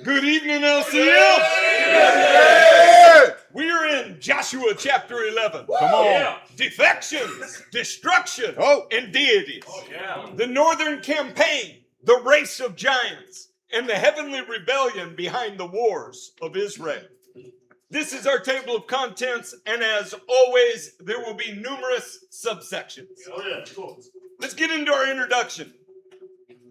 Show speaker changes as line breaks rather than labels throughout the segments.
Good evening, LCF. We're in Joshua chapter 11.
Come on.
Defections, destruction,
Oh.
and deities. The northern campaign, the race of giants, and the heavenly rebellion behind the wars of Israel. This is our table of contents, and as always, there will be numerous subsections. Let's get into our introduction.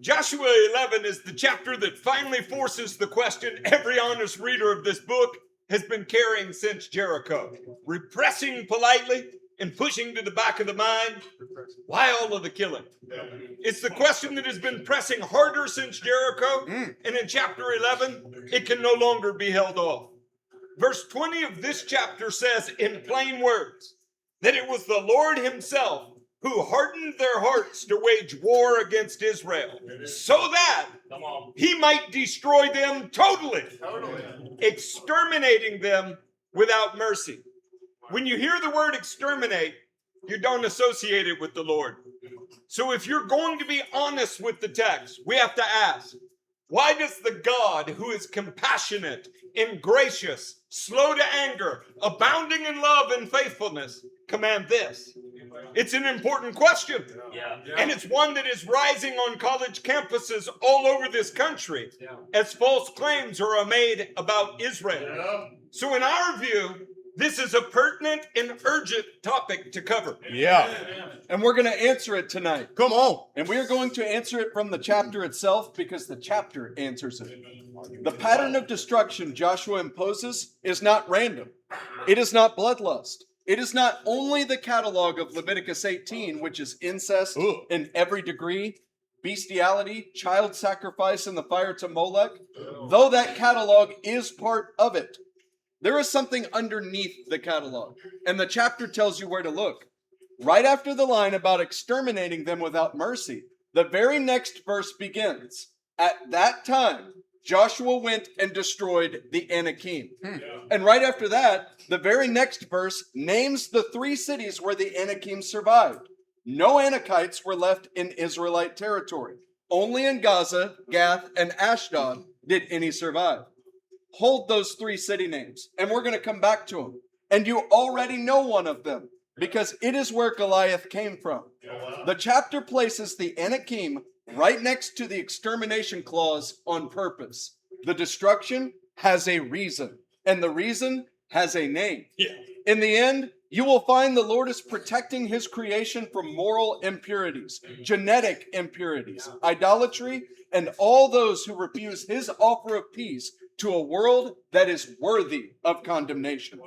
Joshua 11 is the chapter that finally forces the question every honest reader of this book has been carrying since Jericho. Repressing politely and pushing to the back of the mind, why all of the killing? It's the question that has been pressing harder since Jericho, and in chapter 11, it can no longer be held off. Verse 20 of this chapter says in plain words that it was the Lord himself who hardened their hearts to wage war against Israel so that he might destroy them totally, exterminating them without mercy. When you hear the word exterminate, you don't associate it with the Lord. So if you're going to be honest with the text, we have to ask, why does the God who is compassionate and gracious, slow to anger, abounding in love and faithfulness, command this? It's an important question. And it's one that is rising on college campuses all over this country as false claims are made about Israel. So in our view, this is a pertinent and urgent topic to cover.
And we're going to answer it tonight.
Come on.
And we are going to answer it from the chapter itself because the chapter answers it. The pattern of destruction Joshua imposes is not random. It is not bloodlust. It is not only the catalog of Leviticus 18, which is incest in every degree, bestiality, child sacrifice, and the fire to Molech, though that catalog is part of it. There is something underneath the catalog, and the chapter tells you where to look. Right after the line about exterminating them without mercy, the very next verse begins. At that time, Joshua went and destroyed the Anakim. And right after that, the very next verse names the 3 cities where the Anakim survived. No Anakites were left in Israelite territory. Only in Gaza, Gath, and Ashdod did any survive. Hold those 3 city names, and we're going to come back to them. And you already know one of them, because it is where Goliath came from. The chapter places the Anakim right next to the extermination clause on purpose. The destruction has a reason, and the reason has a name. In the end, you will find the Lord is protecting his creation from moral impurities, genetic impurities, idolatry, and all those who refuse his offer of peace to a world that is worthy of condemnation.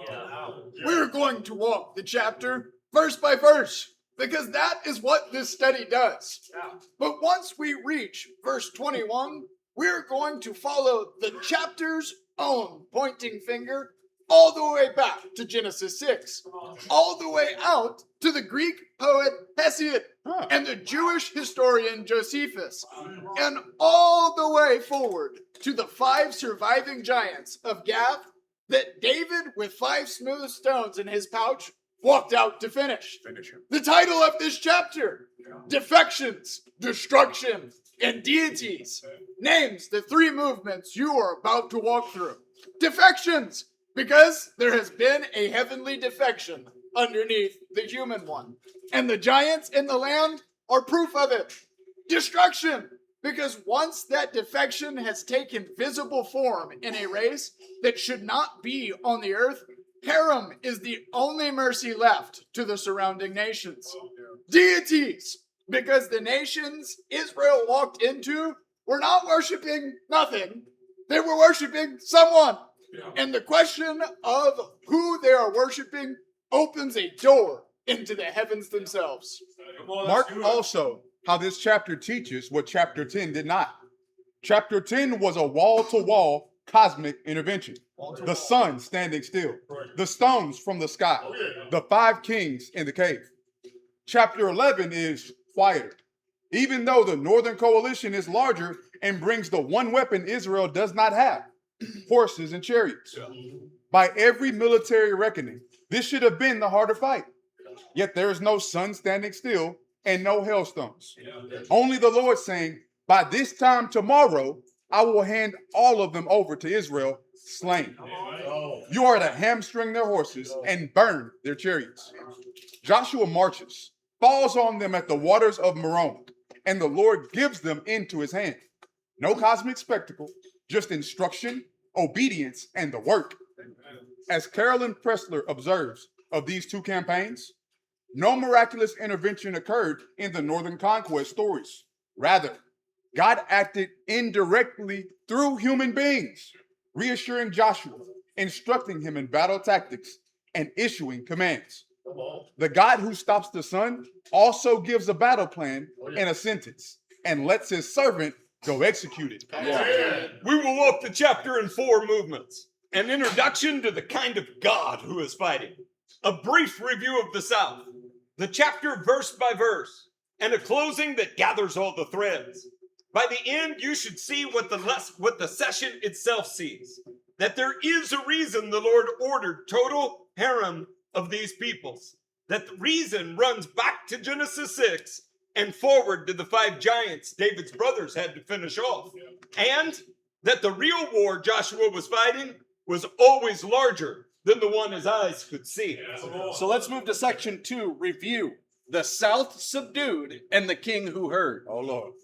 We're going to walk the chapter verse by verse, because that is what this study does. But once we reach verse 21, we're going to follow the chapter's own pointing finger all the way back to Genesis 6, all the way out to the Greek poet Hesiod and the Jewish historian Josephus, and all the way forward to the 5 surviving giants of Gath that David, with 5 smooth stones in his pouch, walked out to finish. The title of this chapter, Defections, Destruction, and Deities, names the 3 movements you are about to walk through. Defections, because there has been a heavenly defection underneath the human one, and the giants in the land are proof of it. Destruction, because once that defection has taken visible form in a race that should not be on the earth, Harem is the only mercy left to the surrounding nations. Deities, because the nations Israel walked into were not worshiping nothing. They were worshiping someone. And the question of who they are worshiping opens a door into the heavens themselves.
Mark also how this chapter teaches what chapter 10 did not. Chapter 10 was a wall-to-wall cosmic intervention. The sun standing still, the stones from the sky, the 5 kings in the cave. Chapter 11 is quieter. Even though the Northern Coalition is larger and brings the one weapon Israel does not have, horses and chariots. By every military reckoning, this should have been the harder fight. Yet there is no sun standing still and no hailstones. Only the Lord saying, by this time tomorrow, I will hand all of them over to Israel slain. You are to hamstring their horses and burn their chariots. Joshua marches, falls on them at the waters of Merom, and the Lord gives them into his hand. No cosmic spectacle, just instruction, obedience, and the work. As Carolyn Pressler observes of these two campaigns, no miraculous intervention occurred in the Northern Conquest stories. Rather, God acted indirectly through human beings, reassuring Joshua, instructing him in battle tactics, and issuing commands. The God who stops the sun also gives a battle plan in a sentence and lets his servant go execute it.
We will walk the chapter in 4 movements. An introduction to the kind of God who is fighting, a brief review of the South, the chapter verse by verse, and a closing that gathers all the threads. By the end, you should see what the session itself sees, that there is a reason the Lord ordered total harem of these peoples, that the reason runs back to Genesis 6 and forward to the 5 giants David's brothers had to finish off, and that the real war Joshua was fighting was always larger than the one his eyes could see.
So let's move to section 2, review. The South subdued and the king who heard.
Oh, Lord.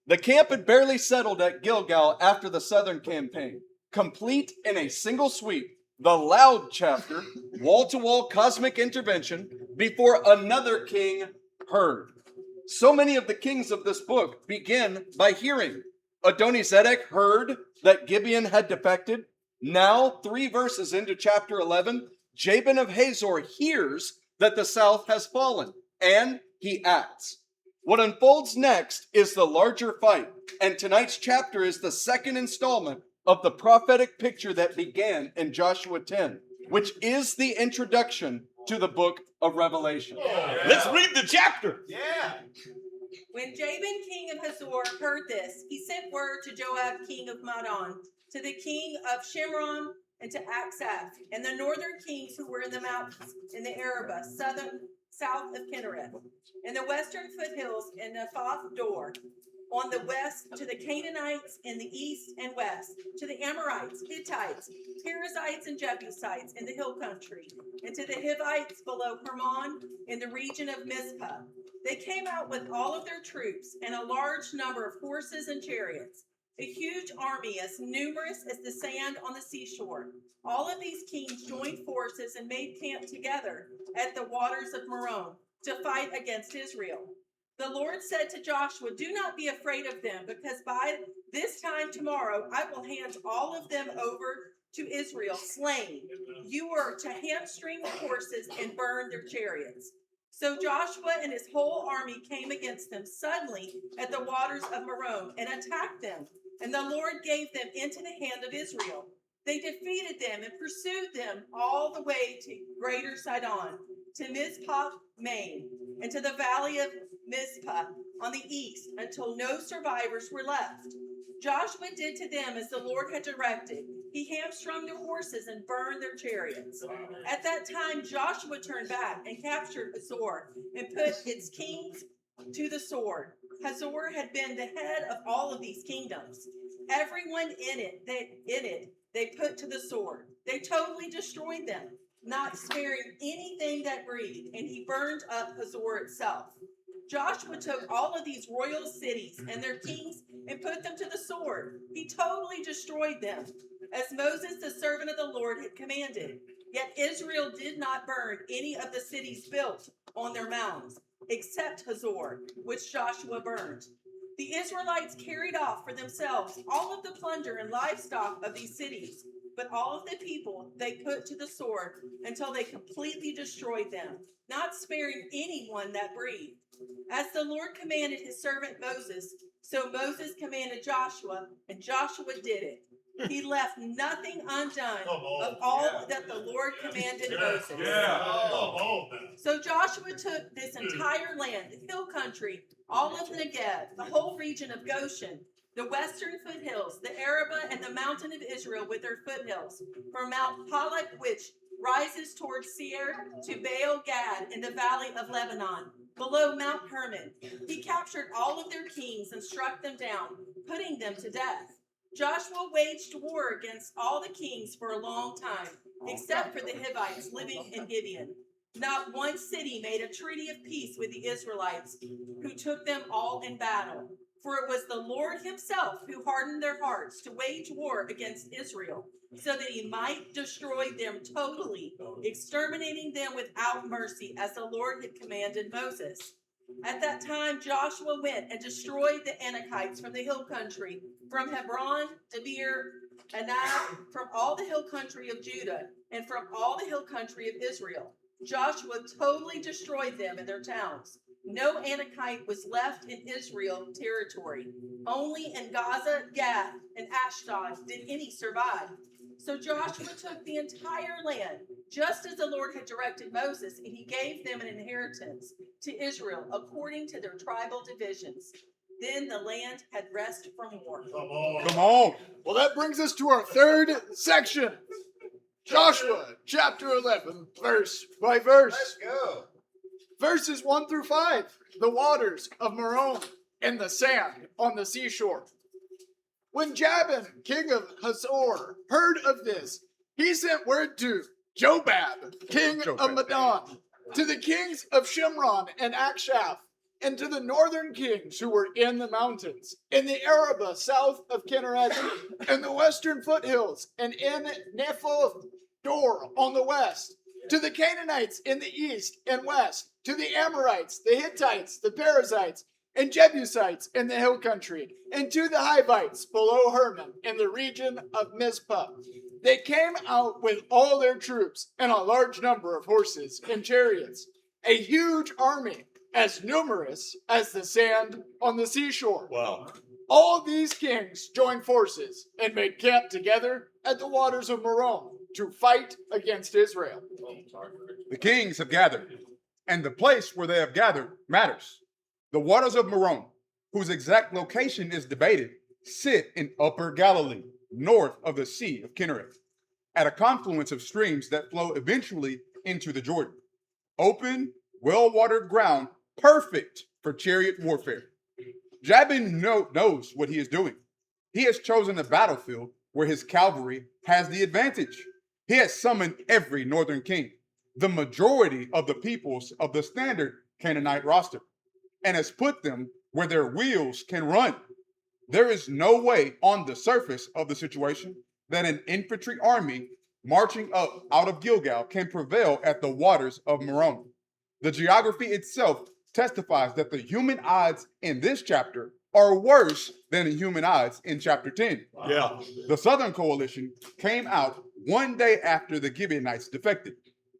The camp had barely settled at Gilgal after the southern campaign. Complete in a single sweep, the loud chapter, wall-to-wall cosmic intervention before another king heard. So many of the kings of this book begin by hearing. Adonizedek heard that Gibeon had defected. Now, 3 verses into chapter 11, Jabin of Hazor hears that the south has fallen, and he acts. What unfolds next is the larger fight, and tonight's chapter is the second installment of the prophetic picture that began in Joshua 10, which is the introduction to the book of Revelation.
Let's read the chapter.
When Jabin, king of Hazor, heard this, he sent word to Joab, king of Madon, to the king of Shimron, and to Aksaph, and the northern kings who were in the mountains, in the Arabah, south of Kinnereth, in the western foothills, in Naphath Dor, on the west, to the Canaanites in the east and west, to the Amorites, Hittites, Perizzites, and Jebusites in the hill country, and to the Hivites below Hermon in the region of Mizpah. They came out with all of their troops and a large number of horses and chariots, a huge army as numerous as the sand on the seashore. All of these kings joined forces and made camp together at the waters of Merom to fight against Israel. The Lord said to Joshua, "Do not be afraid of them, because by this time tomorrow I will hand all of them over to Israel slain. You are to hamstring the horses and burn their chariots." So Joshua and his whole army came against them suddenly at the waters of Merom and attacked them, and the Lord gave them into the hand of Israel. They defeated them and pursued them all the way to Greater Sidon, to Mizpah, Main, and to the valley of Mizpah on the east, until no survivors were left. Joshua did to them as the Lord had directed. He hamstrung their horses and burned their chariots. At that time, Joshua turned back and captured Hazor and put its kings to the sword. Hazor had been the head of all of these kingdoms. Everyone in it they put to the sword. They totally destroyed them, not sparing anything that breathed, and he burned up Hazor itself. Joshua took all of these royal cities and their kings and put them to the sword. He totally destroyed them, as Moses, the servant of the Lord, had commanded. Yet Israel did not burn any of the cities built on their mounds, except Hazor, which Joshua burned. The Israelites carried off for themselves all of the plunder and livestock of these cities, but all of the people they put to the sword until they completely destroyed them, not sparing anyone that breathed. As the Lord commanded his servant Moses, so Moses commanded Joshua, and Joshua did it. He left nothing undone of all that the Lord commanded Moses. So Joshua took this entire land, the hill country, all of Negev, the whole region of Goshen, the western foothills, the Arabah, and the mountain of Israel with their foothills, from Mount Halak, which rises towards Seir, to Baal Gad in the valley of Lebanon, below Mount Hermon. He captured all of their kings and struck them down, putting them to death. Joshua waged war against all the kings for a long time, except for the Hivites living in Gibeon. Not one city made a treaty of peace with the Israelites, who took them all in battle. For it was the Lord himself who hardened their hearts to wage war against Israel, so that he might destroy them totally, exterminating them without mercy, as the Lord had commanded Moses. At that time, Joshua went and destroyed the Anakites from the hill country, from Hebron, Debir, Anab, from all the hill country of Judah, and from all the hill country of Israel. Joshua totally destroyed them and their towns. No Anakite was left in Israel territory. Only in Gaza, Gath, and Ashdod did any survive. So Joshua took the entire land, just as the Lord had directed Moses, and he gave them an inheritance to Israel according to their tribal divisions. Then the land had rest from war.
Come on.
Well, that brings us to our third section. Joshua chapter 11, verse by verse.
Let's go.
Verses 1 through 5. The waters of Merom and the sand on the seashore. When Jabin, king of Hazor, heard of this, he sent word to Jobab, king of Madon, to the kings of Shimron and Akshaph, and to the northern kings who were in the mountains, in the Arabah south of Kinneret, and the western foothills, and in Nephoth Dor on the west, to the Canaanites in the east and west, to the Amorites, the Hittites, the Perizzites, and Jebusites in the hill country, and to the Hivites below Hermon in the region of Mizpah. They came out with all their troops and a large number of horses and chariots, a huge army, as numerous as the sand on the seashore.
Wow.
All these kings joined forces and made camp together at the waters of Merom to fight against Israel.
The kings have gathered, and the place where they have gathered matters. The waters of Merom, whose exact location is debated, sit in Upper Galilee, north of the Sea of Kinneret, at a confluence of streams that flow eventually into the Jordan. Open, well-watered ground, perfect for chariot warfare. Jabin knows what he is doing. He has chosen a battlefield where his cavalry has the advantage. He has summoned every northern king, the majority of the peoples of the standard Canaanite roster, and has put them where their wheels can run. There is no way on the surface of the situation that an infantry army marching up out of Gilgal can prevail at the waters of Merom. The geography itself testifies that the human odds in this chapter are worse than the human odds in chapter 10.
Yeah.
The Southern Coalition came out one day after the Gibeonites defected.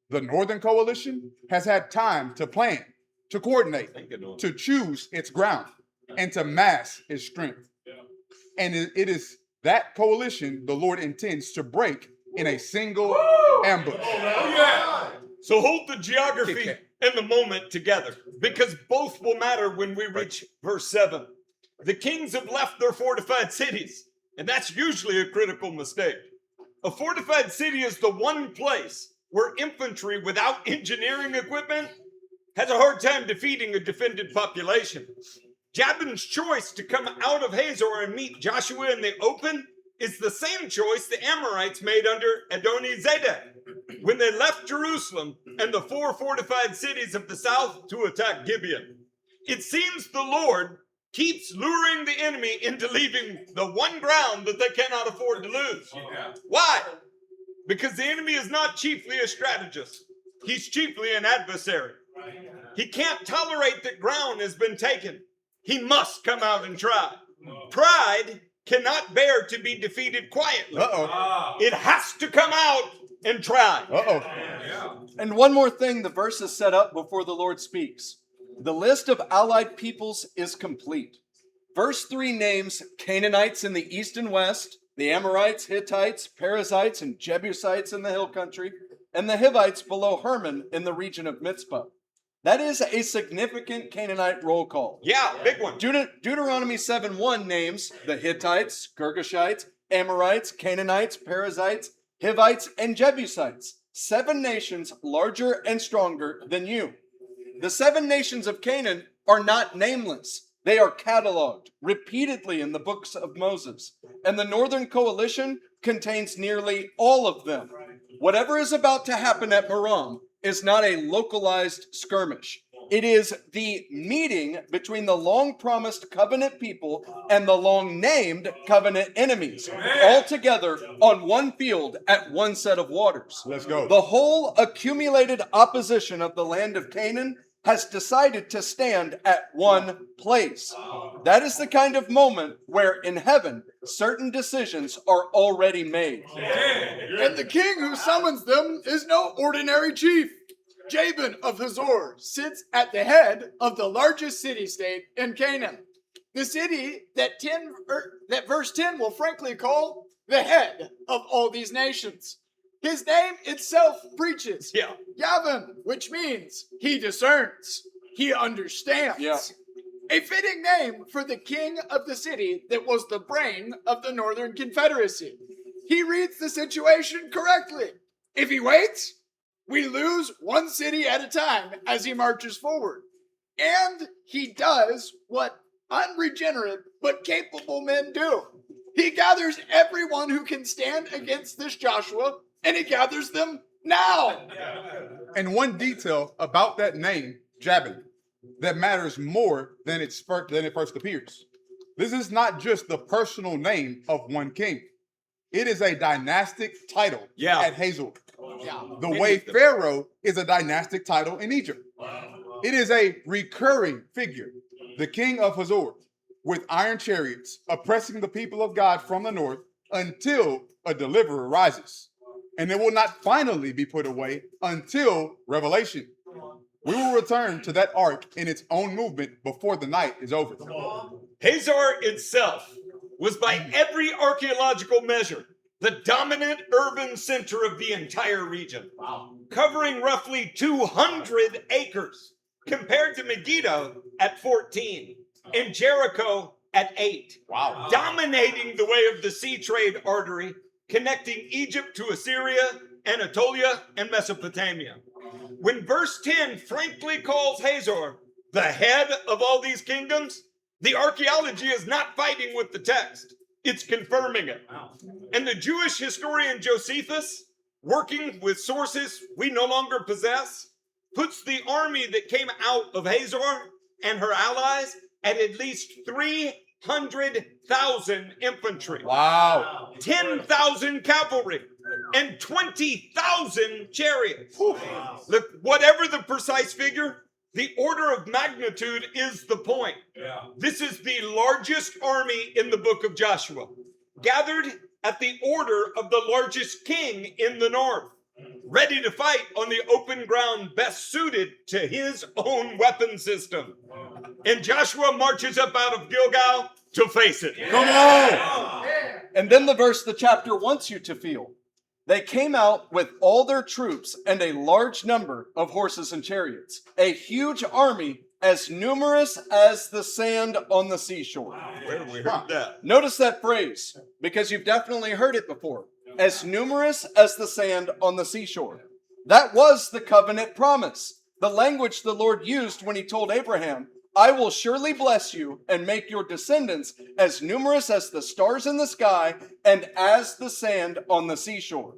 The Northern Coalition has had time to plan, to coordinate, to choose its ground, and to mass its strength. And it is that coalition the Lord intends to break in a single ambush.
So hold the geography and the moment together, because both will matter when we reach verse 7. The kings have left their fortified cities, and that's usually a critical mistake. A fortified city is the one place where infantry without engineering equipment has a hard time defeating a defended population. Jabin's choice to come out of Hazor and meet Joshua in the open is the same choice the Amorites made under Adoni-Zedek when they left Jerusalem and the 4 fortified cities of the south to attack Gibeon. It seems the Lord keeps luring the enemy into leaving the one ground that they cannot afford to lose. Why? Because the enemy is not chiefly a strategist. He's chiefly an adversary. He can't tolerate that ground has been taken. He must come out and try. Pride cannot bear to be defeated quietly. It has to come out and try.
And one more thing the verse is set up before the Lord speaks. The list of allied peoples is complete. Verse 3 names Canaanites in the east and west, the Amorites, Hittites, Perizzites, and Jebusites in the hill country, and the Hivites below Hermon in the region of Mizpah. That is a significant Canaanite roll call.
Yeah, big one.
Deuteronomy 7:1 names the Hittites, Girgashites, Amorites, Canaanites, Perizzites, Hivites, and Jebusites. 7 nations larger and stronger than you. The 7 nations of Canaan are not nameless. They are cataloged repeatedly in the books of Moses, and the Northern Coalition contains nearly all of them. Whatever is about to happen at Merom is not a localized skirmish. It is the meeting between the long-promised covenant people and the long-named covenant enemies, all together on one field at one set of waters.
Let's go.
The whole accumulated opposition of the land of Canaan has decided to stand at one place. That is the kind of moment where in heaven, certain decisions are already made.
And the king who summons them is no ordinary chief. Jabin of Hazor sits at the head of the largest city-state in Canaan. The city that verse 10 will frankly call the head of all these nations. His name itself preaches.
Yeah.
Yavin, which means he discerns, he understands.
Yeah.
A fitting name for the king of the city that was the brain of the Northern Confederacy. He reads the situation correctly. If he waits, we lose one city at a time as he marches forward. And he does what unregenerate but capable men do. He gathers everyone who can stand against this Joshua, and he gathers them now.
And one detail about that name, Jabin, that matters more than it first appears. This is not just the personal name of one king. It is a dynastic title at Hazor. The way Pharaoh is a dynastic title in Egypt. It is a recurring figure, the king of Hazor, with iron chariots oppressing the people of God from the north until a deliverer rises. And it will not finally be put away until Revelation. We will return to that ark in its own movement before the night is over.
Hazor itself was by every archaeological measure the dominant urban center of the entire region, covering roughly 200 acres, compared to Megiddo at 14 and Jericho at 8.
Wow.
Dominating the way of the sea trade artery connecting Egypt to Assyria, Anatolia, and Mesopotamia. When verse 10 frankly calls Hazor the head of all these kingdoms, the archaeology is not fighting with the text. It's confirming it. And the Jewish historian Josephus, working with sources we no longer possess, puts the army that came out of Hazor and her allies at least 300,000 infantry.
Wow.
10,000 cavalry and 20,000 chariots. Look, whatever the precise figure, the order of magnitude is the point. This is the largest army in the book of Joshua, gathered at the order of the largest king in the north, ready to fight on the open ground best suited to his own weapon system. And Joshua marches up out of Gilgal to face it.
Come on.
And then the verse the chapter wants you to feel. They came out with all their troops and a large number of horses and chariots, a huge army as numerous as the sand on the seashore.
Where have we heard that?
Notice that phrase, because you've definitely heard it before. As numerous as the sand on the seashore. That was the covenant promise. The language the Lord used when he told Abraham, I will surely bless you and make your descendants as numerous as the stars in the sky and as the sand on the seashore.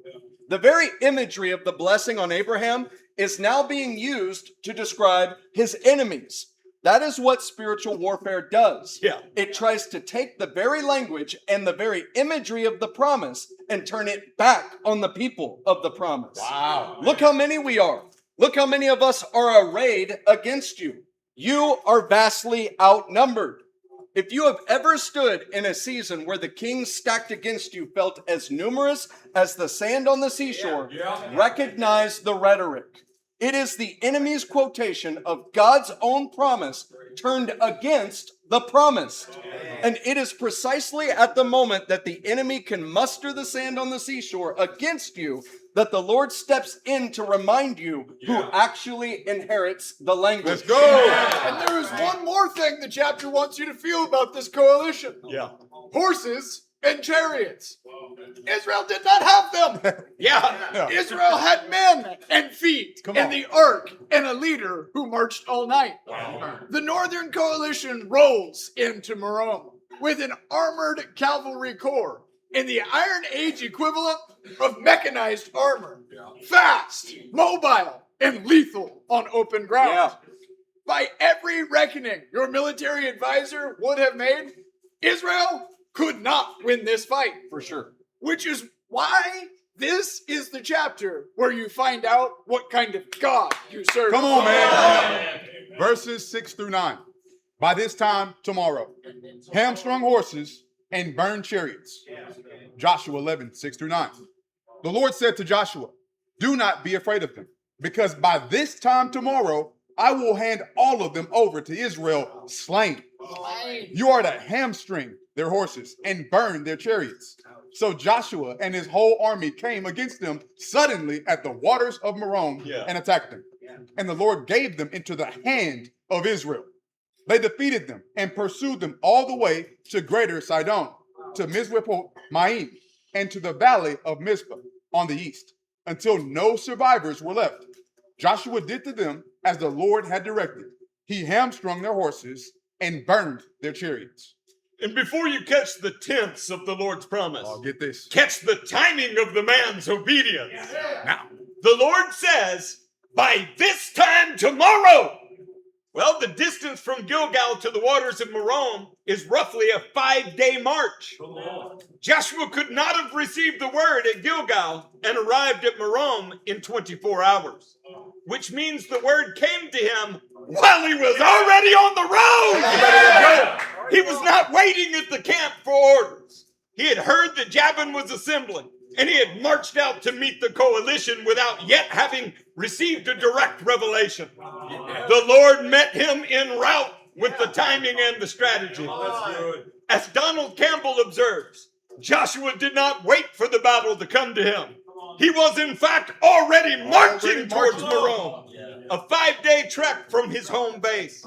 The very imagery of the blessing on Abraham is now being used to describe his enemies. That is what spiritual warfare does.
Yeah.
It tries to take the very language and the very imagery of the promise and turn it back on the people of the promise.
Wow.
Look how many we are. Look how many of us are arrayed against you. You are vastly outnumbered. If you have ever stood in a season where the kings stacked against you felt as numerous as the sand on the seashore, recognize the rhetoric. It is the enemy's quotation of God's own promise turned against the promised. And it is precisely at the moment that the enemy can muster the sand on the seashore against you that the Lord steps in to remind you who actually inherits the language.
Let's go.
And there is one more thing the chapter wants you to feel about this coalition.
Yeah.
Horses and chariots. Israel did not have them.
Yeah.
Israel had men and feet
Come
and
on.
the ark and a leader who marched all night. The northern coalition rolls into Merom with an armored cavalry corps and the Iron Age equivalent of mechanized armor. Fast, mobile, and lethal on open ground.
Yeah.
By every reckoning your military advisor would have made, Israel could not win this fight.
For sure.
Which is why this is the chapter where you find out what kind of God you serve.
Come on, man. Verses 6 through 9. By this time tomorrow, hamstrung horses and burned chariots. Joshua 11, 6 through 9. The Lord said to Joshua, do not be afraid of them, because by this time tomorrow, I will hand all of them over to Israel slain. You are to hamstring their horses and burn their chariots. So Joshua and his whole army came against them suddenly at the waters of Merom and attacked them. And the Lord gave them into the hand of Israel. They defeated them and pursued them all the way to greater Sidon, to Mizraim, and to the valley of Mizpah on the east, until no survivors were left. Joshua did to them as the Lord had directed. He hamstrung their horses and burned their chariots.
And before you catch the tense of the Lord's promise,
Oh, get this.
catch the timing of the man's obedience. Now, the Lord says, by this time tomorrow. Well, the distance from Gilgal to the waters of Merom is roughly a 5-day march. Joshua could not have received the word at Gilgal and arrived at Merom in 24 hours, which means the word came to him while he was already on the road. He was not waiting at the camp for orders. He had heard that Jabin was assembling, and he had marched out to meet the coalition without yet having received a direct revelation. The Lord met him en route with the timing and the strategy. As Donald Campbell observes, Joshua did not wait for the battle to come to him. He was, in fact, already marching towards Merom, a 5-day trek from his home base.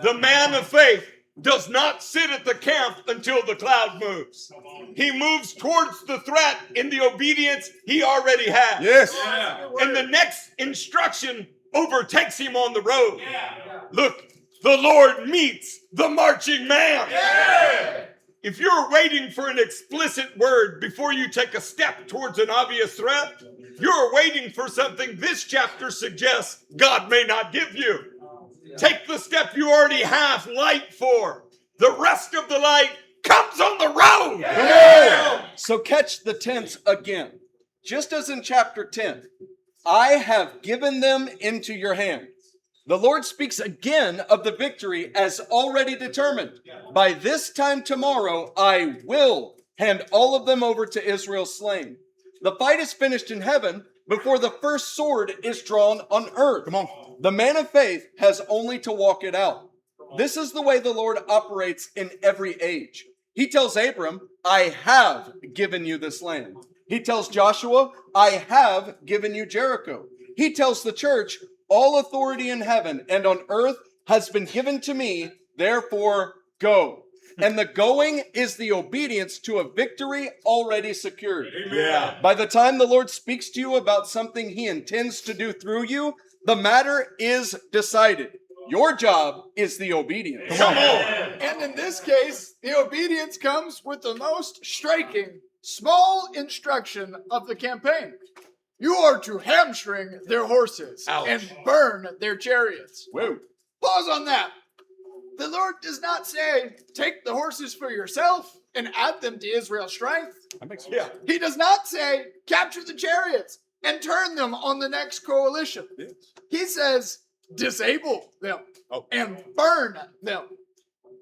The man of faith does not sit at the camp until the cloud moves. He moves towards the threat in the obedience he already has.
Yes.
And the next instruction overtakes him on the road. Look, the Lord meets the marching man. If you're waiting for an explicit word before you take a step towards an obvious threat, you're waiting for something this chapter suggests God may not give you. Take the step you already have light for. The rest of the light comes on the road.
So catch the tense again. Just as in chapter 10, I have given them into your hand. The Lord speaks again of the victory as already determined. By this time tomorrow, I will hand all of them over to Israel slain. The fight is finished in heaven before the first sword is drawn on earth.
Come on.
The man of faith has only to walk it out. This is the way the Lord operates in every age. He tells Abram, I have given you this land. He tells Joshua, I have given you Jericho. He tells the church, all authority in heaven and on earth has been given to me, therefore go. And the going is the obedience to a victory already secured.
Yeah.
By the time the Lord speaks to you about something he intends to do through you, the matter is decided. Your job is the obedience.
Come on.
And in this case, the obedience comes with the most striking, small instruction of the campaign. You are to hamstring their horses
Ouch.
and burn their chariots.
Whoa.
Pause on that. The Lord does not say, take the horses for yourself and add them to Israel's strength.
That makes sense.
Yeah.
He does not say, capture the chariots and turn them on the next coalition. He says, disable them and burn them.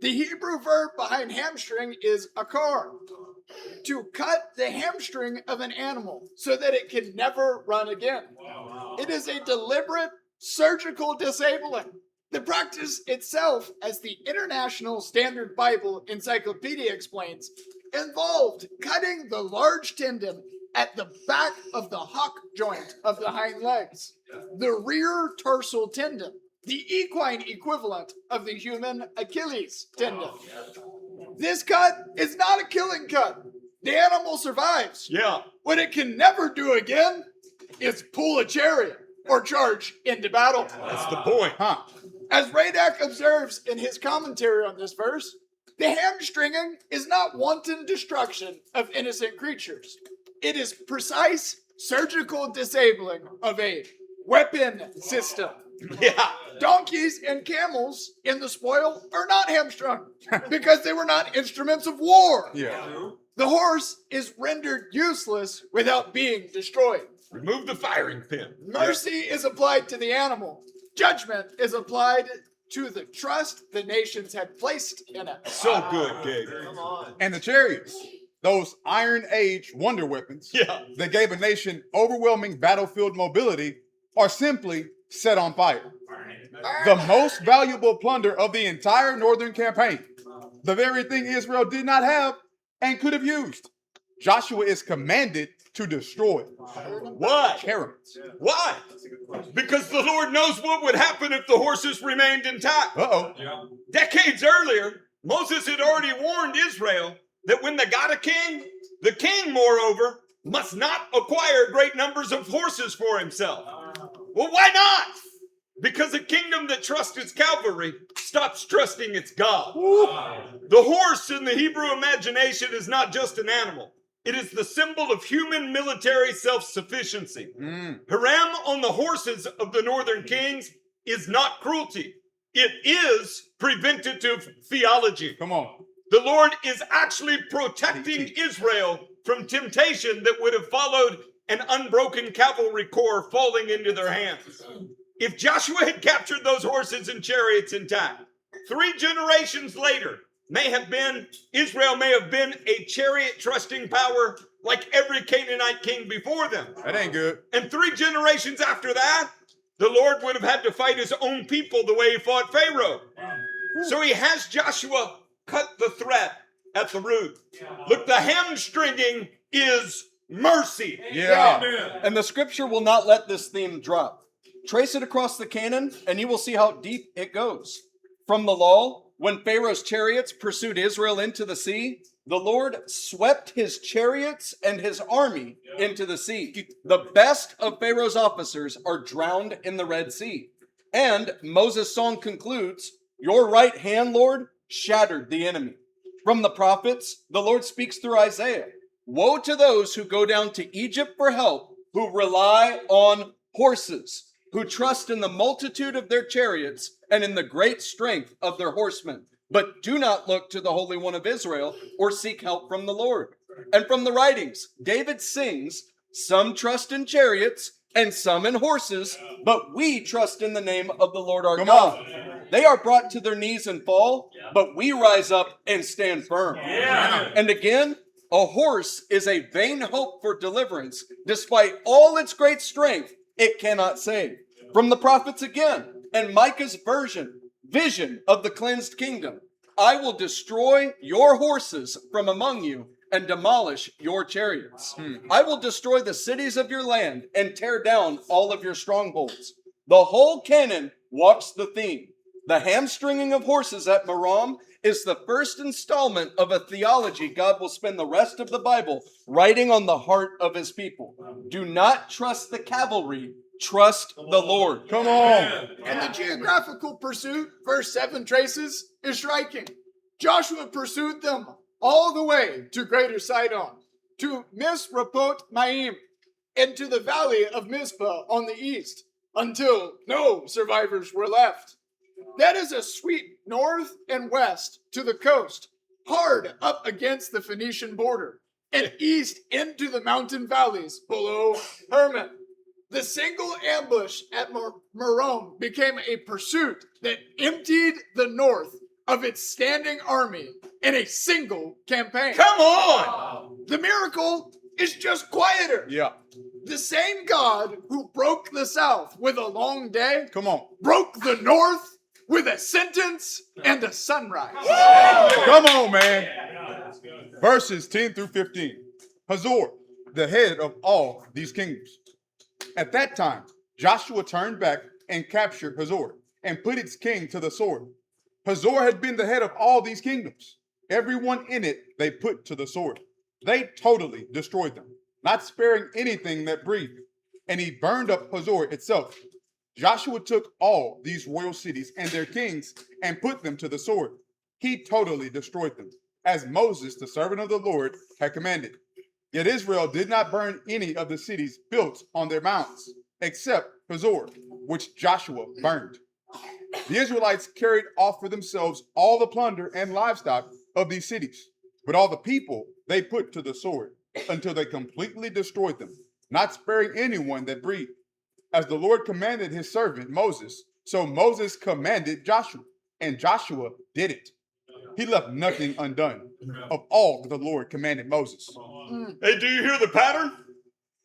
The Hebrew verb behind hamstring is akar, to cut the hamstring of an animal so that it can never run again. It is a deliberate surgical disabling. The practice itself, as the International Standard Bible Encyclopedia explains, involved cutting the large tendon at the back of the hock joint of the hind legs, the rear tarsal tendon, the equine equivalent of the human Achilles tendon. This cut is not a killing cut. The animal survives.
Yeah.
What it can never do again is pull a chariot or charge into battle.
That's the point.
Huh?
As Radak observes in his commentary on this verse, the hamstringing is not wanton destruction of innocent creatures. It is precise surgical disabling of a weapon system.
Yeah.
Donkeys and camels in the spoil are not hamstrung because they were not instruments of war.
Yeah.
The horse is rendered useless without being destroyed.
Remove the firing pin.
Mercy is applied to the animal. Judgment is applied to the trust the nations had placed in it.
So good, Gabe.
And the chariots, those Iron Age wonder weapons
Yeah.
that gave a nation overwhelming battlefield mobility, are simply set on fire. The most valuable plunder of the entire northern campaign. The very thing Israel did not have and could have used. Joshua is commanded to destroy
Why?
chariots.
Why? Because the Lord knows what would happen if the horses remained intact.
Uh-oh.
Decades earlier, Moses had already warned Israel that when they got a king, the king, moreover, must not acquire great numbers of horses for himself. Well, why not? Because a kingdom that trusts its cavalry stops trusting its God. The horse in the Hebrew imagination is not just an animal. It is the symbol of human military self-sufficiency. Hiram on the horses of the northern kings is not cruelty. It is preventative theology.
Come on.
The Lord is actually protecting Israel from temptation that would have followed an unbroken cavalry corps falling into their hands. If Joshua had captured those horses and chariots intact, 3 generations later, Israel may have been a chariot trusting power like every Canaanite king before them.
That ain't good.
And 3 generations after that, the Lord would have had to fight his own people the way he fought Pharaoh. So he has Joshua cut the threat at the root. Look, the hamstringing is mercy.
Yeah.
And the scripture will not let this theme drop. Trace it across the canon, and you will see how deep it goes. From the law, when Pharaoh's chariots pursued Israel into the sea, the Lord swept his chariots and his army into the sea. The best of Pharaoh's officers are drowned in the Red Sea. And Moses' song concludes, "Your right hand, Lord, shattered the enemy." From the prophets, the Lord speaks through Isaiah. Woe to those who go down to Egypt for help, who rely on horses, who trust in the multitude of their chariots and in the great strength of their horsemen, but do not look to the Holy One of Israel or seek help from the Lord. And from the writings, David sings, "Some trust in chariots and some in horses, but we trust in the name of the Lord our
Come
God."
on.
They are brought to their knees and fall, but we rise up and stand firm. And again, a horse is a vain hope for deliverance. Despite all its great strength, it cannot save. From the prophets again, and Micah's vision of the cleansed kingdom. I will destroy your horses from among you and demolish your chariots. I will destroy the cities of your land and tear down all of your strongholds. The whole canon walks the theme. The hamstringing of horses at Merom is the first installment of a theology God will spend the rest of the Bible writing on the heart of his people. Do not trust the cavalry, trust the Lord.
Come on.
And the geographical pursuit, verse 7 traces, is striking. Joshua pursued them all the way to Greater Sidon, to Misrapot Maim, and to the valley of Mizpah on the east, until no survivors were left. That is a sweep north and west to the coast, hard up against the Phoenician border, and east into the mountain valleys below Hermon. The single ambush at Merom became a pursuit that emptied the north of its standing army in a single campaign.
Come on!
The miracle is just quieter.
Yeah.
The same God who broke the south with a long day
Come on.
broke the north with a sentence and a sunrise.
Come on, man. Verses 10 through 15. Hazor, the head of all these kingdoms. At that time, Joshua turned back and captured Hazor and put its king to the sword. Hazor had been the head of all these kingdoms. Everyone in it they put to the sword. They totally destroyed them, not sparing anything that breathed. And he burned up Hazor itself. Joshua took all these royal cities and their kings and put them to the sword. He totally destroyed them, as Moses, the servant of the Lord, had commanded. Yet Israel did not burn any of the cities built on their mounds, except Hazor, which Joshua burned. The Israelites carried off for themselves all the plunder and livestock of these cities, but all the people they put to the sword until they completely destroyed them, not sparing anyone that breathed. As the Lord commanded his servant Moses, so Moses commanded Joshua, and Joshua did it. He left nothing undone of all that the Lord commanded Moses.
Hey, do you hear the pattern?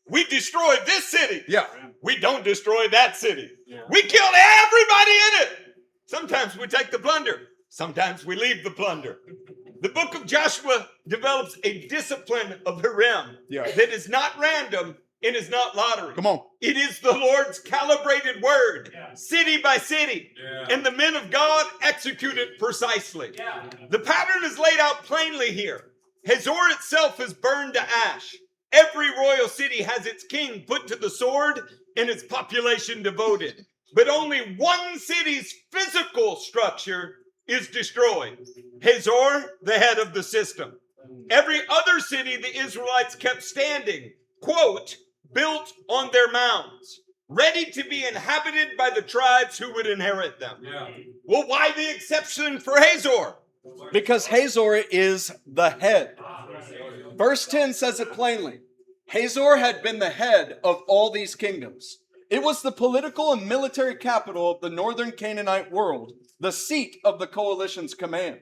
We destroyed this city.
Yeah.
We don't destroy that city. We killed everybody in it. Sometimes we take the plunder. Sometimes we leave the plunder. The book of Joshua develops a discipline of Hiram that is not random and is not lottery.
Come on.
It is the Lord's calibrated word, city by city, and the men of God execute it precisely. The pattern is laid out plainly here. Hazor itself is burned to ash. Every royal city has its king put to the sword and its population devoted. But only one city's physical structure is destroyed. Hazor, the head of the system. Every other city the Israelites kept standing, quote, built on their mounds, ready to be inhabited by the tribes who would inherit them. Well, why the exception for Hazor?
Because Hazor is the head. Verse 10 says it plainly. Hazor had been the head of all these kingdoms. It was the political and military capital of the northern Canaanite world, the seat of the coalition's command,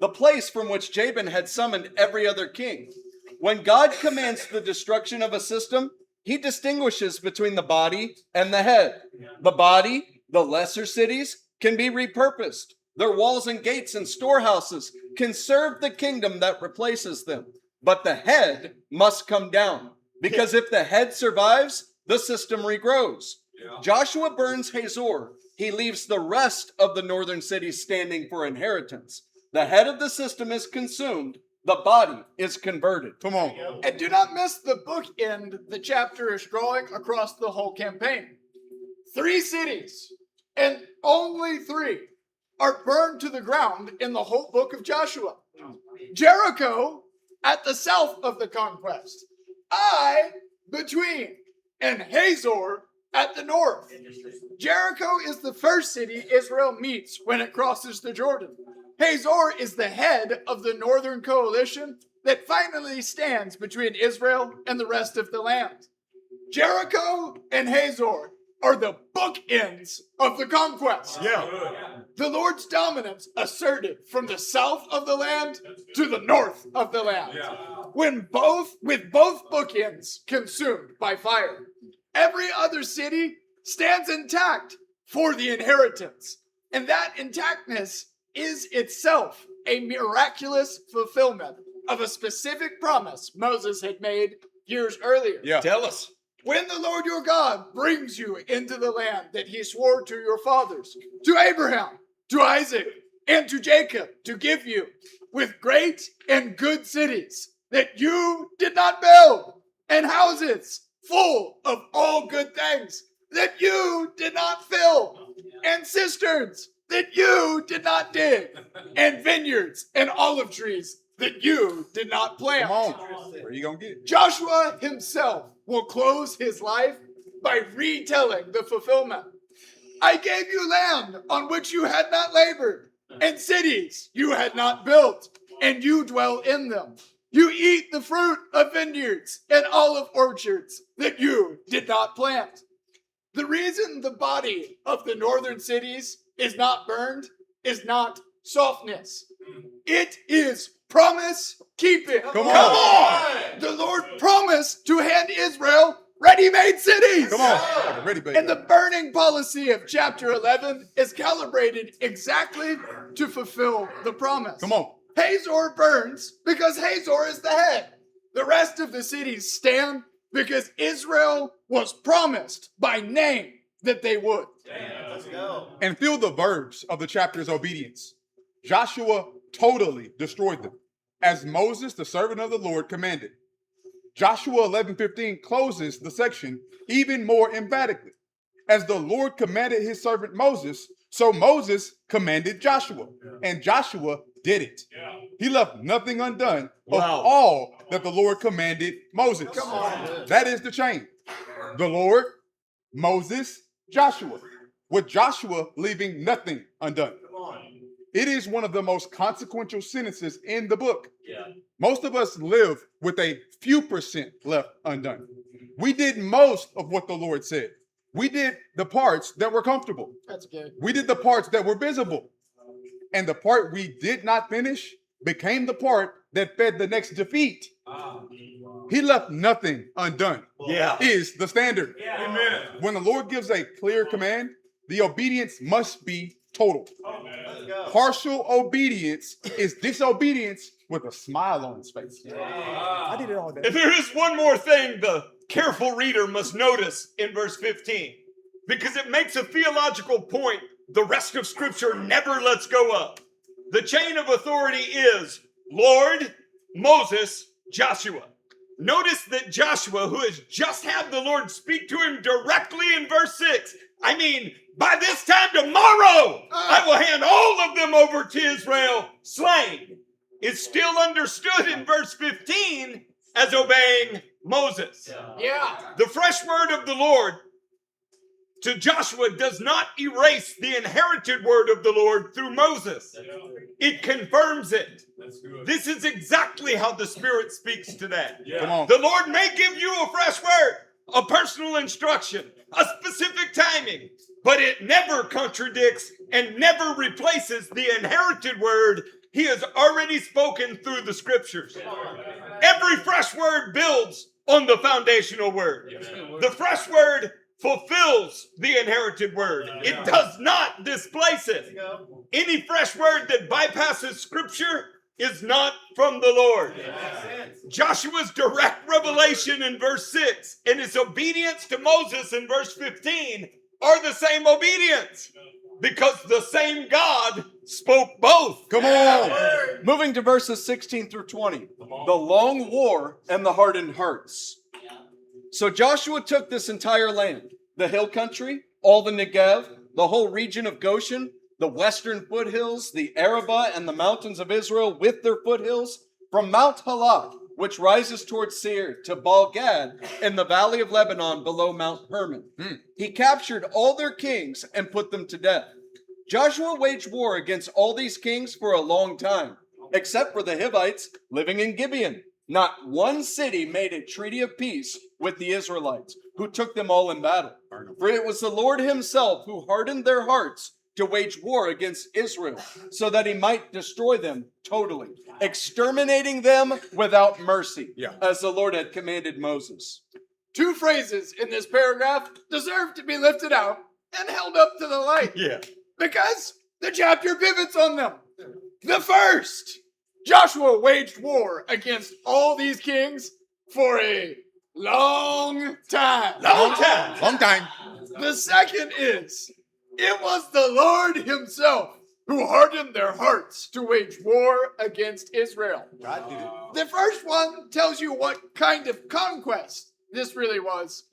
the place from which Jabin had summoned every other king. When God commands the destruction of a system, he distinguishes between the body and the head. The body, the lesser cities, can be repurposed. Their walls and gates and storehouses can serve the kingdom that replaces them. But the head must come down, because if the head survives, the system regrows. Joshua burns Hazor. He leaves the rest of the northern cities standing for inheritance. The head of the system is consumed. The body is converted.
Come on.
And do not miss the bookend the chapter is drawing across the whole campaign. 3 cities, and only 3, are burned to the ground in the whole book of Joshua. Jericho at the south of the conquest, Ai between, and Hazor at the north. Jericho is the first city Israel meets when it crosses the Jordan. Hazor is the head of the northern coalition that finally stands between Israel and the rest of the land. Jericho and Hazor are the bookends of the conquest. The Lord's dominance asserted from the south of the land to the north of the land. With both bookends consumed by fire. Every other city stands intact for the inheritance. And that intactness is itself a miraculous fulfillment of a specific promise Moses had made years earlier.
Tell us.
When the Lord your God brings you into the land that he swore to your fathers, to Abraham, to Isaac, and to Jacob to give you, with great and good cities that you did not build, and houses full of all good things that you did not fill, and cisterns that you did not dig, and vineyards and olive trees that you did not plant.
Come on. Where are you going to get it?
Joshua himself will close his life by retelling the fulfillment. I gave you land on which you had not labored, and cities you had not built, and you dwell in them. You eat the fruit of vineyards and olive orchards that you did not plant. The reason the body of the northern cities is not burned is not softness. It is promise keeping.
Come on.
The Lord promised to hand Israel ready-made cities.
Come on. Like a ready baby.
And the burning policy of chapter 11 is calibrated exactly to fulfill the promise.
Come on.
Hazor burns because Hazor is the head. The rest of the cities stand because Israel was promised by name that they would.
And feel the verbs of the chapter's obedience. Joshua totally destroyed them, as Moses, the servant of the Lord, commanded. Joshua 11:15 closes the section even more emphatically. As the Lord commanded his servant Moses, so Moses commanded Joshua, and Joshua did it. He left nothing undone of
Wow.
all that the Lord commanded Moses. That is the chain. The Lord, Moses, Joshua, with Joshua leaving nothing undone. It is one of the most consequential sentences in the book. Most of us live with a few percent left undone. We did most of what the Lord said. We did the parts that were comfortable.
That's good.
We did the parts that were visible. And the part we did not finish became the part that fed the next defeat. He left nothing undone,
Yeah.
is the standard.
Amen.
When the Lord gives a clear command, the obedience must be total. Partial obedience is disobedience with a smile on his face. I did it all day.
And there is one more thing the careful reader must notice in verse 15, because it makes a theological point the rest of Scripture never lets go of. The chain of authority is Lord, Moses, Joshua. Notice that Joshua, who has just had the Lord speak to him directly in verse 6, I mean, by this time tomorrow, I will hand all of them over to Israel slain, is still understood in verse 15 as obeying Moses.
Yeah.
The fresh word of the Lord to Joshua does not erase the inherited word of the Lord through Moses. It confirms it. This is exactly how the Spirit speaks today.
Come on.
The Lord may give you a fresh word, a personal instruction, a specific timing, but it never contradicts and never replaces the inherited word He has already spoken through the Scriptures. Every fresh word builds on the foundational word. The fresh word fulfills the inherited word. It does not displace it. Any fresh word that bypasses Scripture is not from the Lord. Joshua's direct revelation in verse 6 and his obedience to Moses in verse 15 are the same obedience, because the same God spoke both.
Come on.
Moving to verses 16 through 20. The long war and the hardened hearts. So Joshua took this entire land, the hill country, all the Negev, the whole region of Goshen, the western foothills, the Arabah, and the mountains of Israel with their foothills, from Mount Halak, which rises towards Seir, to Baal-Gad in the valley of Lebanon below Mount Hermon. He captured all their kings and put them to death. Joshua waged war against all these kings for a long time, except for the Hivites living in Gibeon. Not one city made a treaty of peace with the Israelites, who took them all in battle. For it was the Lord himself who hardened their hearts to wage war against Israel, so that he might destroy them totally, exterminating them without mercy, as the Lord had commanded Moses.
Two phrases in this paragraph deserve to be lifted out and held up to the light.
Yeah.
Because the chapter pivots on them. The first, Joshua waged war against all these kings for a long time.
Long time.
Long time.
The second is, it was the Lord himself who hardened their hearts to wage war against Israel.
God did it.
The first one tells you what kind of conquest this really was.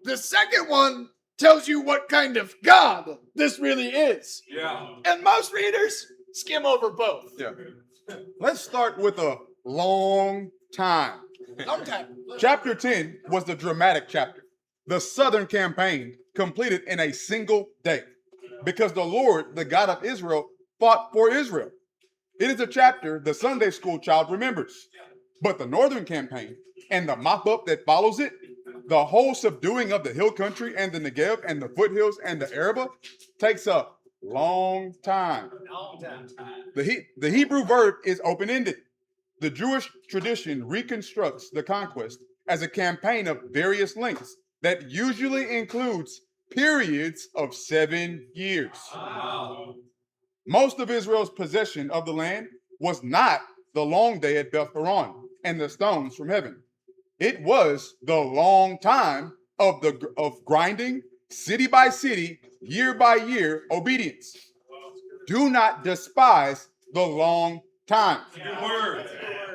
The second one tells you what kind of God this really is.
Yeah.
And most readers skim over both.
Yeah. Let's start with a long time.
Long time.
Chapter 10 was the dramatic chapter. The southern campaign completed in a single day, because the Lord, the God of Israel, fought for Israel. It is a chapter the Sunday school child remembers. But the northern campaign and the mop-up that follows it, the whole subduing of the hill country and the Negev and the foothills and the Arabah, takes a long time. The Hebrew verb is open-ended. The Jewish tradition reconstructs the conquest as a campaign of various lengths that usually includes periods of 7 years. Most of Israel's possession of the land was not the long day at Beth Horon and the stones from heaven. It was the long time of grinding, city by city, year by year obedience. Do not despise the long times.